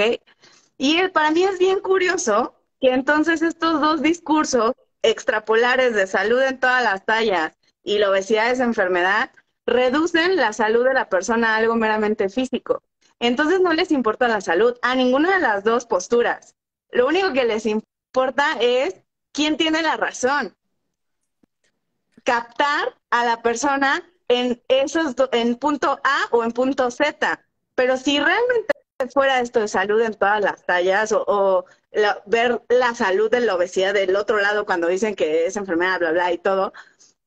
Y para mí es bien curioso que entonces estos dos discursos extrapolares de salud en todas las tallas y la obesidad es enfermedad, reducen la salud de la persona a algo meramente físico. Entonces no les importa la salud a ninguna de las dos posturas. Lo único que les importa es quién tiene la razón. Captar a la persona en punto A o en punto Z. Pero si realmente fuera esto de salud en todas las tallas ver la salud de la obesidad del otro lado cuando dicen que es enfermedad, bla, bla y todo,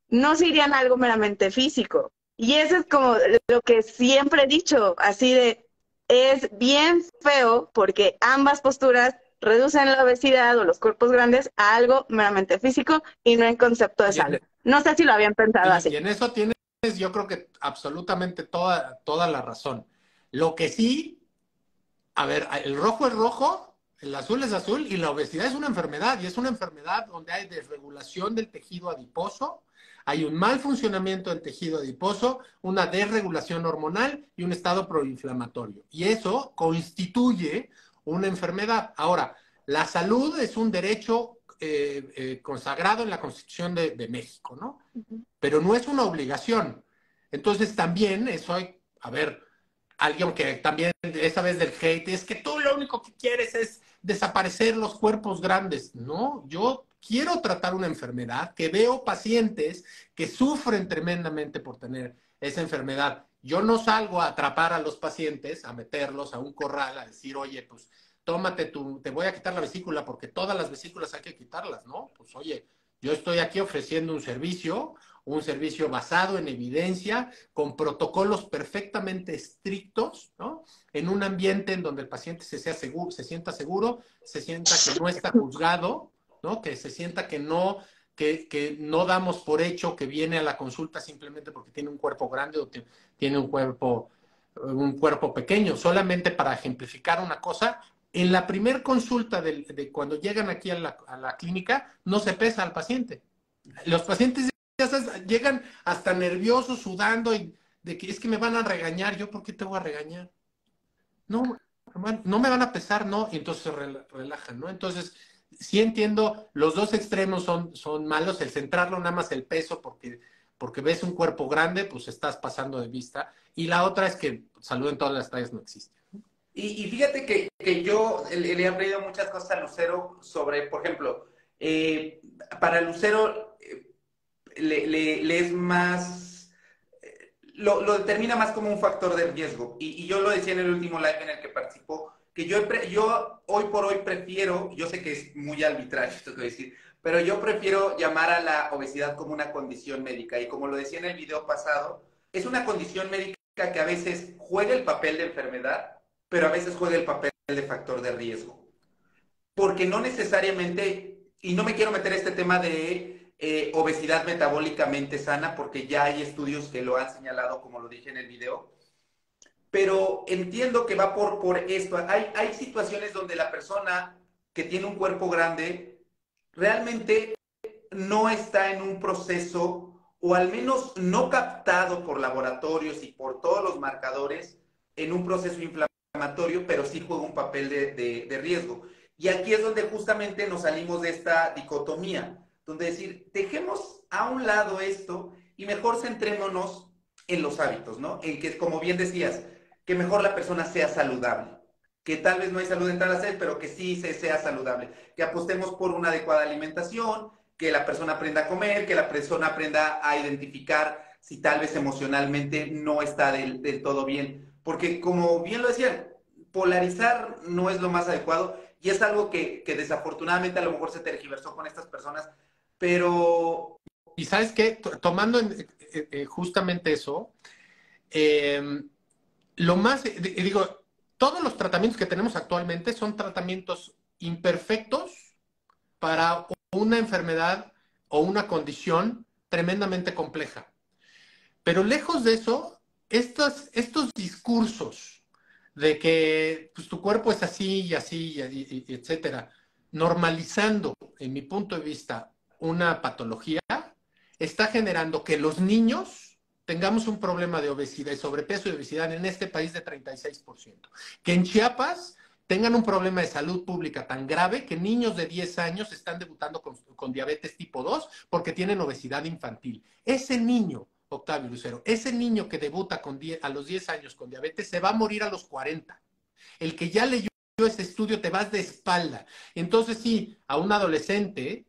no se irían a algo meramente físico. Y eso es como lo que siempre he dicho, así de, es bien feo porque ambas posturas reducen la obesidad o los cuerpos grandes a algo meramente físico y no en concepto de salud. No sé si lo habían pensado así. Y en eso tienes, yo creo que absolutamente toda la razón. Lo que sí, a ver, el rojo es rojo, el azul es azul, y la obesidad es una enfermedad, y es una enfermedad donde hay desregulación del tejido adiposo, hay un mal funcionamiento del tejido adiposo, una desregulación hormonal y un estado proinflamatorio. Y eso constituye una enfermedad. Ahora, la salud es un derecho consagrado en la Constitución de México, ¿no? Pero no es una obligación. Entonces también eso hay, a ver, alguien que también, esa vez del hate, es que tú lo único que quieres es desaparecer los cuerpos grandes. No, yo quiero tratar una enfermedad, que veo pacientes que sufren tremendamente por tener esa enfermedad. Yo no salgo a atrapar a los pacientes, a meterlos a un corral, a decir, oye, pues tómate te voy a quitar la vesícula porque todas las vesículas hay que quitarlas, ¿no? Pues oye, yo estoy aquí ofreciendo un servicio basado en evidencia, con protocolos perfectamente estrictos, ¿no? En un ambiente en donde el paciente se sienta seguro, se sienta que no está juzgado, ¿no? Que se sienta que no damos por hecho que viene a la consulta simplemente porque tiene un cuerpo grande o tiene un cuerpo un cuerpo pequeño. Solamente para ejemplificar una cosa, en la primer consulta de cuando llegan aquí a la clínica, no se pesa al paciente. Los pacientes ya sabes, llegan hasta nerviosos, sudando, y de que es que me van a regañar. ¿Yo por qué te voy a regañar? No, hermano, no me van a pesar, no, y entonces se relajan, ¿no? Entonces, sí entiendo, los dos extremos son malos, el centrarlo nada más el peso porque ves un cuerpo grande, pues estás pasando de vista, y la otra es que salud en todas las tallas no existe. Y fíjate que yo le he aprendido muchas cosas a Lucero sobre, por ejemplo, para Lucero le es más, lo determina más como un factor de riesgo. Y yo lo decía en el último live en el que participó, que yo hoy por hoy prefiero, yo sé que es muy arbitrario esto que voy a decir, pero yo prefiero llamar a la obesidad como una condición médica. Y como lo decía en el video pasado, es una condición médica que a veces juega el papel de enfermedad, pero a veces juega el papel de factor de riesgo. Porque no necesariamente, y no me quiero meter este tema de obesidad metabólicamente sana, porque ya hay estudios que lo han señalado, como lo dije en el video, pero entiendo que va por esto. Hay situaciones donde la persona que tiene un cuerpo grande realmente no está en un proceso, o al menos no captado por laboratorios y por todos los marcadores, en un proceso inflamatorio, pero sí juega un papel de riesgo. Y aquí es donde justamente nos salimos de esta dicotomía, donde decir, dejemos a un lado esto y mejor centrémonos en los hábitos, ¿no? En que, como bien decías, que mejor la persona sea saludable, que tal vez no hay salud en todas las pero que sí sea saludable, que apostemos por una adecuada alimentación, que la persona aprenda a comer, que la persona aprenda a identificar si tal vez emocionalmente no está del todo bien. Porque como bien lo decían, polarizar no es lo más adecuado y es algo que desafortunadamente a lo mejor se tergiversó con estas personas, pero... Y ¿sabes qué? Tomando justamente eso, eh, lo más, digo, todos los tratamientos que tenemos actualmente son tratamientos imperfectos para una enfermedad o una condición tremendamente compleja. Pero lejos de eso, estos discursos de que pues, tu cuerpo es así y así, y etcétera, normalizando, en mi punto de vista, una patología, está generando que los niños tengamos un problema de obesidad y sobrepeso y obesidad en este país de 36%. Que en Chiapas tengan un problema de salud pública tan grave que niños de 10 años están debutando con diabetes tipo 2 porque tienen obesidad infantil. Ese niño, Octavio Lucero, ese niño que debuta a los 10 años con diabetes se va a morir a los 40. El que ya leyó ese estudio te vas de espalda. Entonces sí, a un adolescente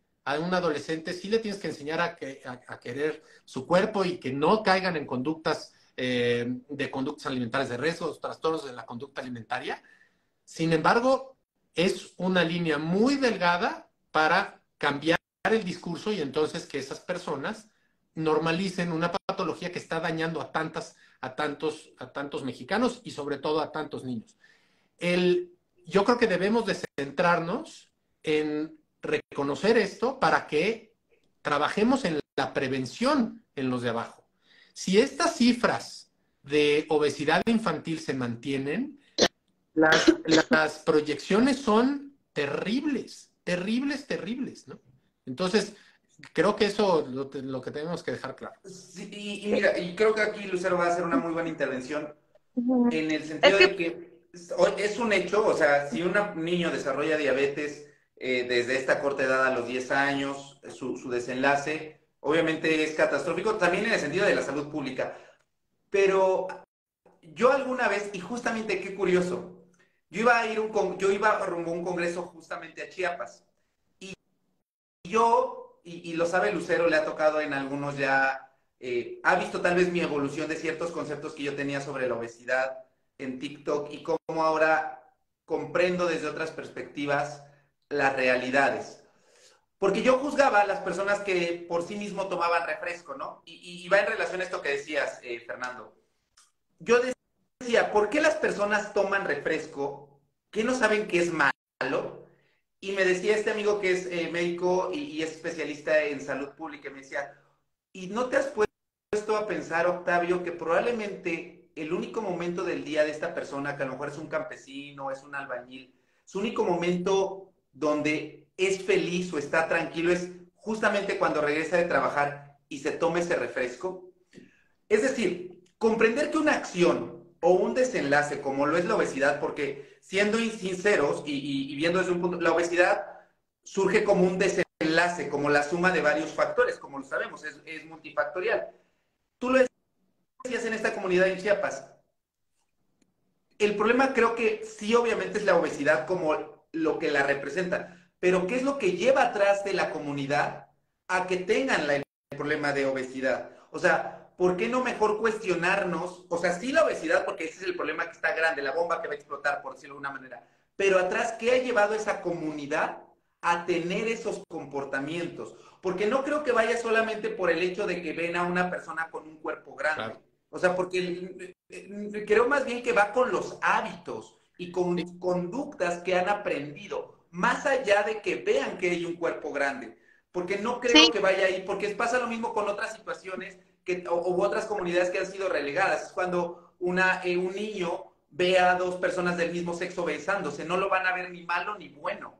sí le tienes que enseñar a querer su cuerpo y que no caigan en conductas de conductas alimentarias de riesgo, trastornos de la conducta alimentaria. Sin embargo, es una línea muy delgada para cambiar el discurso y entonces que esas personas normalicen una patología que está dañando a tantos mexicanos y sobre todo a tantos niños. Yo creo que debemos de centrarnos en reconocer esto para que trabajemos en la prevención en los de abajo. Si estas cifras de obesidad infantil se mantienen, las proyecciones son terribles, terribles, terribles, ¿no? Entonces, creo que eso es lo que tenemos que dejar claro. Sí, y mira, y creo que aquí Lucero va a hacer una muy buena intervención en el sentido de que es un hecho, o sea, si un niño desarrolla diabetes desde esta corta edad a los 10 años, su desenlace obviamente es catastrófico, también en el sentido de la salud pública. Pero yo alguna vez, y justamente qué curioso, yo iba rumbo a un congreso justamente a Chiapas, y yo, y lo sabe Lucero, le ha tocado en algunos ya, ha visto tal vez mi evolución de ciertos conceptos que yo tenía sobre la obesidad en TikTok y cómo ahora comprendo desde otras perspectivas las realidades. Porque yo juzgaba a las personas que por sí mismo tomaban refresco, ¿no? Y va en relación a esto que decías, Fernando. Yo decía, ¿por qué las personas toman refresco que no saben que es malo? Y me decía este amigo que es médico y es especialista en salud pública, y me decía, ¿y no te has puesto a pensar, Octavio, que probablemente el único momento del día de esta persona, que a lo mejor es un campesino, es un albañil, su único momento donde es feliz o está tranquilo es justamente cuando regresa de trabajar y se toma ese refresco. Es decir, comprender que una acción o un desenlace como lo es la obesidad, porque siendo sinceros y viendo desde un punto, la obesidad surge como un desenlace, como la suma de varios factores, como lo sabemos, es multifactorial. Tú lo decías en esta comunidad en Chiapas. El problema creo que sí, obviamente, es la obesidad como lo que la representa, pero ¿qué es lo que lleva atrás de la comunidad a que tengan el problema de obesidad? O sea, ¿por qué no mejor cuestionarnos? O sea, sí la obesidad, porque ese es el problema que está grande, la bomba que va a explotar, por decirlo de alguna manera, pero atrás, ¿qué ha llevado a esa comunidad a tener esos comportamientos? Porque no creo que vaya solamente por el hecho de que ven a una persona con un cuerpo grande. Claro. O sea, porque creo más bien que va con los hábitos y con conductas que han aprendido, más allá de que vean que hay un cuerpo grande. Porque no creo que vaya ahí, porque pasa lo mismo con otras situaciones u otras comunidades que han sido relegadas. Es cuando un niño ve a dos personas del mismo sexo besándose, no lo van a ver ni malo ni bueno.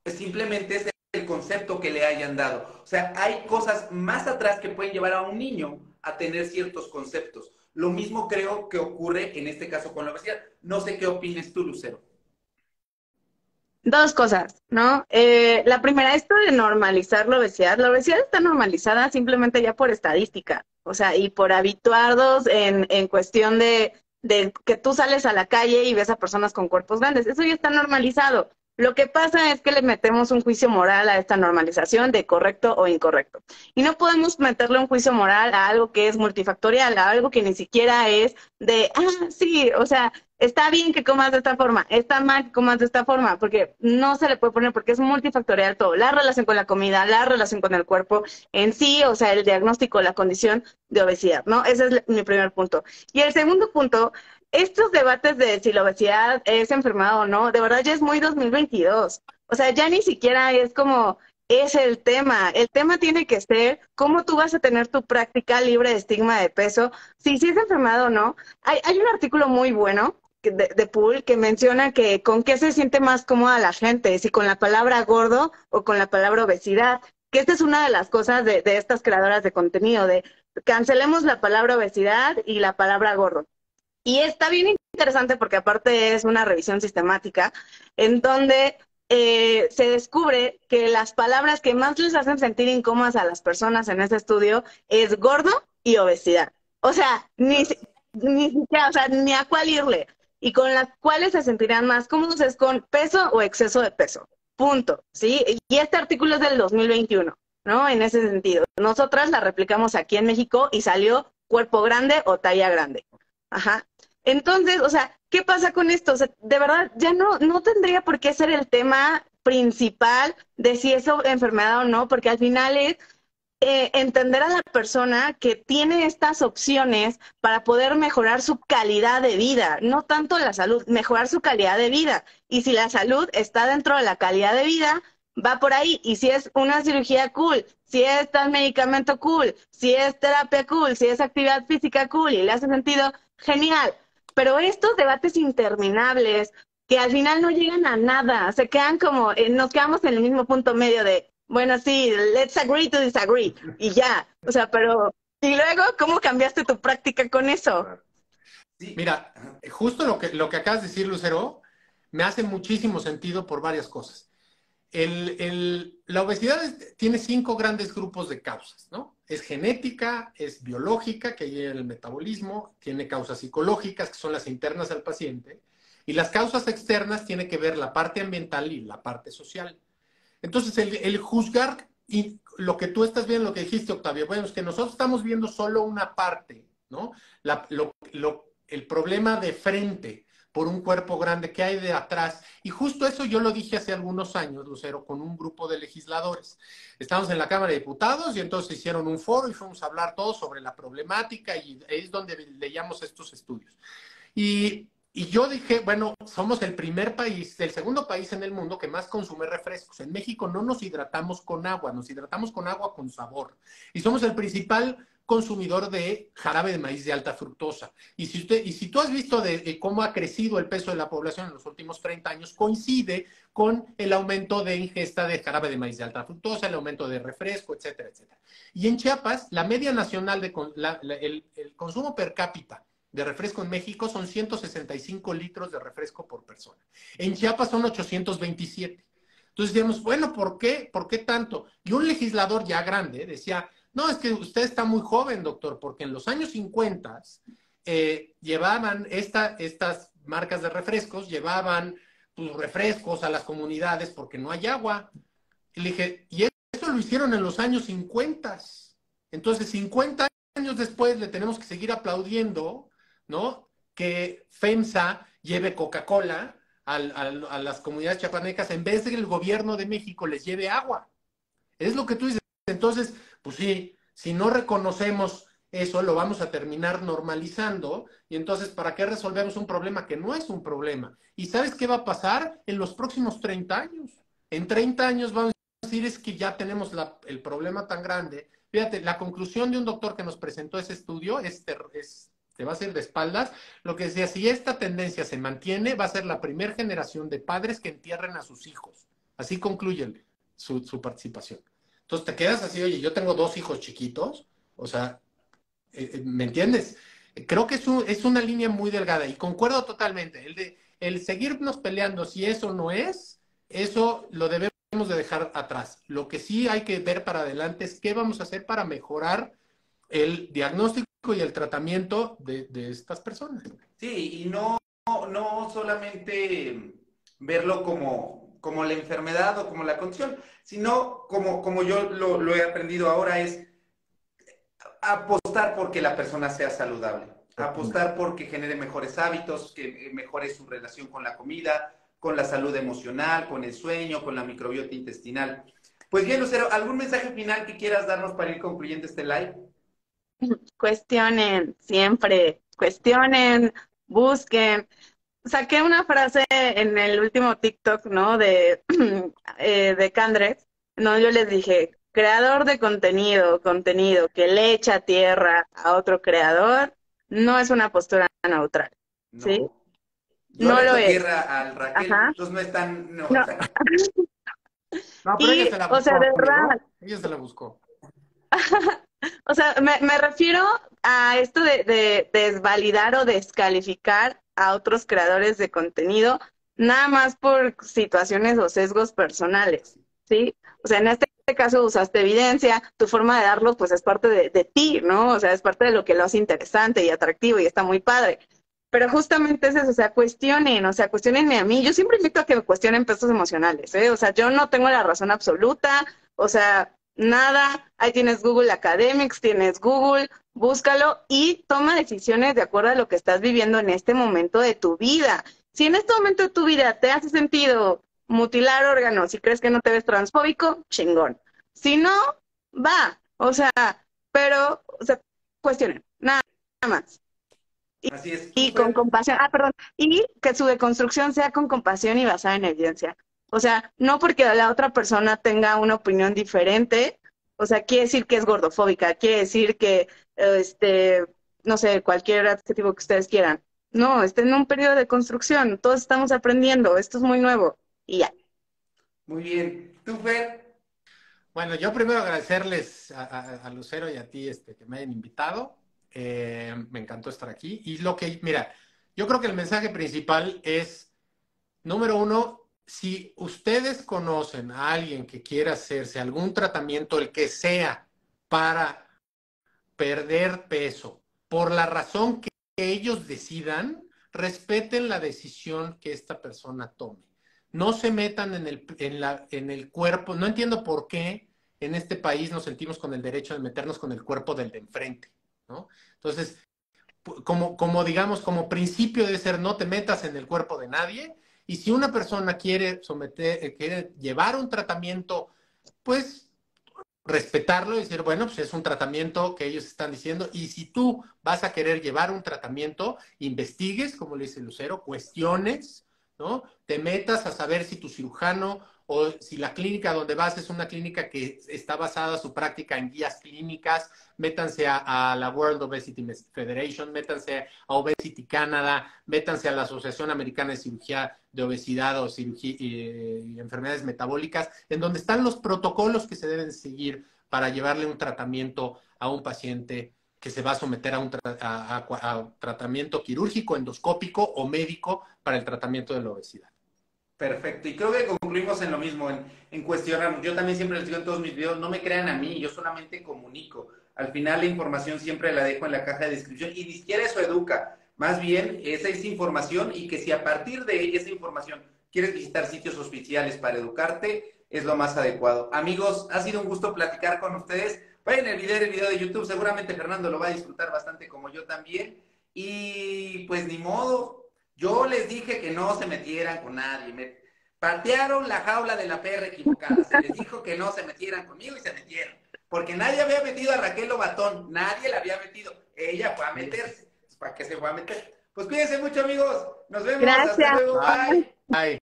Simplemente es el concepto que le hayan dado. O sea, hay cosas más atrás que pueden llevar a un niño a tener ciertos conceptos. Lo mismo creo que ocurre en este caso con la obesidad. No sé qué opines tú, Lucero. Dos cosas, ¿no? La primera, esto de normalizar la obesidad está normalizada simplemente ya por estadística, o sea, y por habituados en cuestión de que tú sales a la calle y ves a personas con cuerpos grandes, eso ya está normalizado. Lo que pasa es que le metemos un juicio moral a esta normalización de correcto o incorrecto. Y no podemos meterle un juicio moral a algo que es multifactorial, a algo que ni siquiera es de, sí, o sea, está bien que comas de esta forma, está mal que comas de esta forma, porque no se le puede poner, porque es multifactorial todo. La relación con la comida, la relación con el cuerpo en sí, o sea, el diagnóstico, la condición de obesidad, ¿no? Ese es mi primer punto. Y el segundo punto, estos debates de si la obesidad es enfermedad o no, de verdad ya es muy 2022. O sea, ya ni siquiera es como, es el tema. El tema tiene que ser cómo tú vas a tener tu práctica libre de estigma de peso, si es enfermedad o no. Hay un artículo muy bueno de Pool que menciona que con qué se siente más cómoda la gente, si con la palabra gordo o con la palabra obesidad, que esta es una de las cosas de estas creadoras de contenido, de cancelemos la palabra obesidad y la palabra gordo. Y está bien interesante porque aparte es una revisión sistemática en donde se descubre que las palabras que más les hacen sentir incómodas a las personas en ese estudio es gordo y obesidad. O sea, ni siquiera, o sea, ni a cuál irle. Y con las cuales se sentirán más cómodos es con peso o exceso de peso. Punto, ¿sí? Y este artículo es del 2021, ¿no? En ese sentido. Nosotras la replicamos aquí en México y salió cuerpo grande o talla grande. Ajá. Entonces, o sea, ¿qué pasa con esto? O sea, de verdad, ya no tendría por qué ser el tema principal de si es enfermedad o no, porque al final es entender a la persona que tiene estas opciones para poder mejorar su calidad de vida, no tanto la salud, mejorar su calidad de vida. Y si la salud está dentro de la calidad de vida, va por ahí. Y si es una cirugía cool, si es tal medicamento cool, si es terapia cool, si es actividad física cool y le hace sentido, genial. Pero estos debates interminables que al final no llegan a nada, se quedan como, nos quedamos en el mismo punto medio de, bueno, sí, let's agree to disagree, y ya. O sea, pero, ¿y luego cómo cambiaste tu práctica con eso? Sí. Mira, justo lo que acabas de decir, Lucero, me hace muchísimo sentido por varias cosas. La obesidad tiene 5 grandes grupos de causas, ¿no? Es genética, es biológica, que hay el metabolismo, tiene causas psicológicas, que son las internas al paciente, y las causas externas tiene que ver la parte ambiental y la parte social. Entonces, el juzgar y lo que tú estás viendo, lo que dijiste, Octavio, bueno, es que nosotros estamos viendo solo una parte, ¿no? El problema de frente por un cuerpo grande que hay de atrás. Y justo eso yo lo dije hace algunos años, Lucero, con un grupo de legisladores. Estábamos en la Cámara de Diputados y entonces hicieron un foro y fuimos a hablar todos sobre la problemática y es donde leíamos estos estudios. Y yo dije, bueno, somos el segundo país en el mundo que más consume refrescos. En México no nos hidratamos con agua, nos hidratamos con agua con sabor. Y somos el principal consumidor de jarabe de maíz de alta fructosa. Y si tú has visto de cómo ha crecido el peso de la población en los últimos 30 años, coincide con el aumento de ingesta de jarabe de maíz de alta fructosa, el aumento de refresco, etcétera, etcétera. Y en Chiapas, la media nacional el consumo per cápita de refresco en México son 165 litros de refresco por persona. En Chiapas son 827. Entonces decíamos, bueno, ¿por qué? ¿Por qué tanto? Y un legislador ya grande decía, no, es que usted está muy joven, doctor, porque en los años 50 llevaban estas marcas de refrescos, llevaban pues, refrescos a las comunidades porque no hay agua. Y le dije, y eso lo hicieron en los años 50. Entonces, 50 años después le tenemos que seguir aplaudiendo, ¿no? Que FEMSA lleve Coca-Cola a las comunidades chiapanecas en vez de que el gobierno de México les lleve agua. Es lo que tú dices. Entonces, pues sí, si no reconocemos eso, lo vamos a terminar normalizando. Y entonces, ¿para qué resolvemos un problema que no es un problema? ¿Y sabes qué va a pasar en los próximos 30 años? En 30 años vamos a decir es que ya tenemos el problema tan grande. Fíjate, la conclusión de un doctor que nos presentó ese estudio te va a ser de espaldas, lo que decía, si esta tendencia se mantiene, va a ser la primera generación de padres que entierren a sus hijos. Así concluye su participación. Entonces te quedas así, oye, yo tengo 2 hijos chiquitos, o sea, ¿me entiendes? Creo que es una línea muy delgada y concuerdo totalmente. El seguirnos peleando si eso no es, eso lo debemos de dejar atrás. Lo que sí hay que ver para adelante es qué vamos a hacer para mejorar el diagnóstico y el tratamiento de estas personas. Sí, y no solamente verlo como la enfermedad o como la condición, sino como yo lo he aprendido ahora, es apostar porque la persona sea saludable, apostar porque genere mejores hábitos, que mejore su relación con la comida, con la salud emocional, con el sueño, con la microbiota intestinal. Pues bien, Lucero, ¿algún mensaje final que quieras darnos para ir concluyendo este live? Cuestionen, siempre, cuestionen, busquen. Saqué una frase en el último TikTok, ¿no? De Candrex, no, yo les dije, creador de contenido que le echa tierra a otro creador, no es una postura neutral, ¿sí? No. Yo No le lo echo es. tierra al Raquel, Ajá. entonces no es tan... No. No. No, pero ella Y, se la o sea, buscó, de amigo. verdad, Ella se la buscó. o sea, me refiero a esto de desvalidar o descalificar a otros creadores de contenido, nada más por situaciones o sesgos personales, ¿sí? O sea, en este caso usaste evidencia, tu forma de darlo pues es parte de ti, ¿no? O sea, es parte de lo que lo hace interesante y atractivo y está muy padre. Pero justamente es eso, o sea, cuestionenme a mí. Yo siempre invito a que me cuestionen pesos emocionales, ¿eh? O sea, yo no tengo la razón absoluta, o sea, nada. Ahí tienes Google Academics, tienes Google, búscalo y toma decisiones de acuerdo a lo que estás viviendo en este momento de tu vida. Si en este momento de tu vida te hace sentido mutilar órganos y crees que no te ves transfóbico, chingón. Si no, va. O sea, pero, o sea, cuestionen, nada más. Así es, Y con súper. compasión, perdón, y que su deconstrucción sea con compasión y basada en evidencia. O sea, no porque la otra persona tenga una opinión diferente, o sea, quiere decir que es gordofóbica, quiere decir que, no sé, cualquier adjetivo que ustedes quieran. No, está en un periodo de construcción, todos estamos aprendiendo, esto es muy nuevo, y ya. Muy bien. ¿Tú, Fer? Bueno, yo primero agradecerles a Lucero y a ti que me hayan invitado. Me encantó estar aquí. Y mira, yo creo que el mensaje principal es, número uno, si ustedes conocen a alguien que quiera hacerse algún tratamiento, el que sea, para perder peso, por la razón que ellos decidan, respeten la decisión que esta persona tome. No se metan en el cuerpo. No entiendo por qué en este país nos sentimos con el derecho de meternos con el cuerpo del de enfrente, ¿no? Entonces, digamos, como principio debe ser no te metas en el cuerpo de nadie. Y si una persona quiere llevar un tratamiento, pues respetarlo y decir, bueno, pues es un tratamiento que ellos están diciendo. Y si tú vas a querer llevar un tratamiento, investigues, como le dice Lucero, cuestiones, ¿no? Te metas a saber si tu cirujano o si la clínica donde vas es una clínica que está basada su práctica en guías clínicas, métanse a la World Obesity Federation, métanse a Obesity Canada, métanse a la Asociación Americana de Cirugía de Obesidad o Cirugía y Enfermedades Metabólicas, en donde están los protocolos que se deben seguir para llevarle un tratamiento a un paciente que se va a someter a un tratamiento quirúrgico, endoscópico o médico para el tratamiento de la obesidad. Perfecto, y creo que concluimos en lo mismo, en cuestionar. Yo también siempre les digo en todos mis videos, no me crean a mí, yo solamente comunico. Al final la información siempre la dejo en la caja de descripción y ni siquiera eso educa. Más bien, esa es información y que si a partir de esa información quieres visitar sitios oficiales para educarte, es lo más adecuado. Amigos, ha sido un gusto platicar con ustedes. Vayan el video de YouTube, seguramente Fernando lo va a disfrutar bastante como yo también. Y pues ni modo, yo les dije que no se metieran con nadie. Me patearon la jaula de la perra equivocada. Se les dijo que no se metieran conmigo y se metieron. Porque nadie había metido a Raquel Lobatón, nadie la había metido. Ella fue a meterse. ¿Para qué se fue a meter? Pues cuídense mucho, amigos. Nos vemos. Gracias. Hasta luego. Bye. Bye.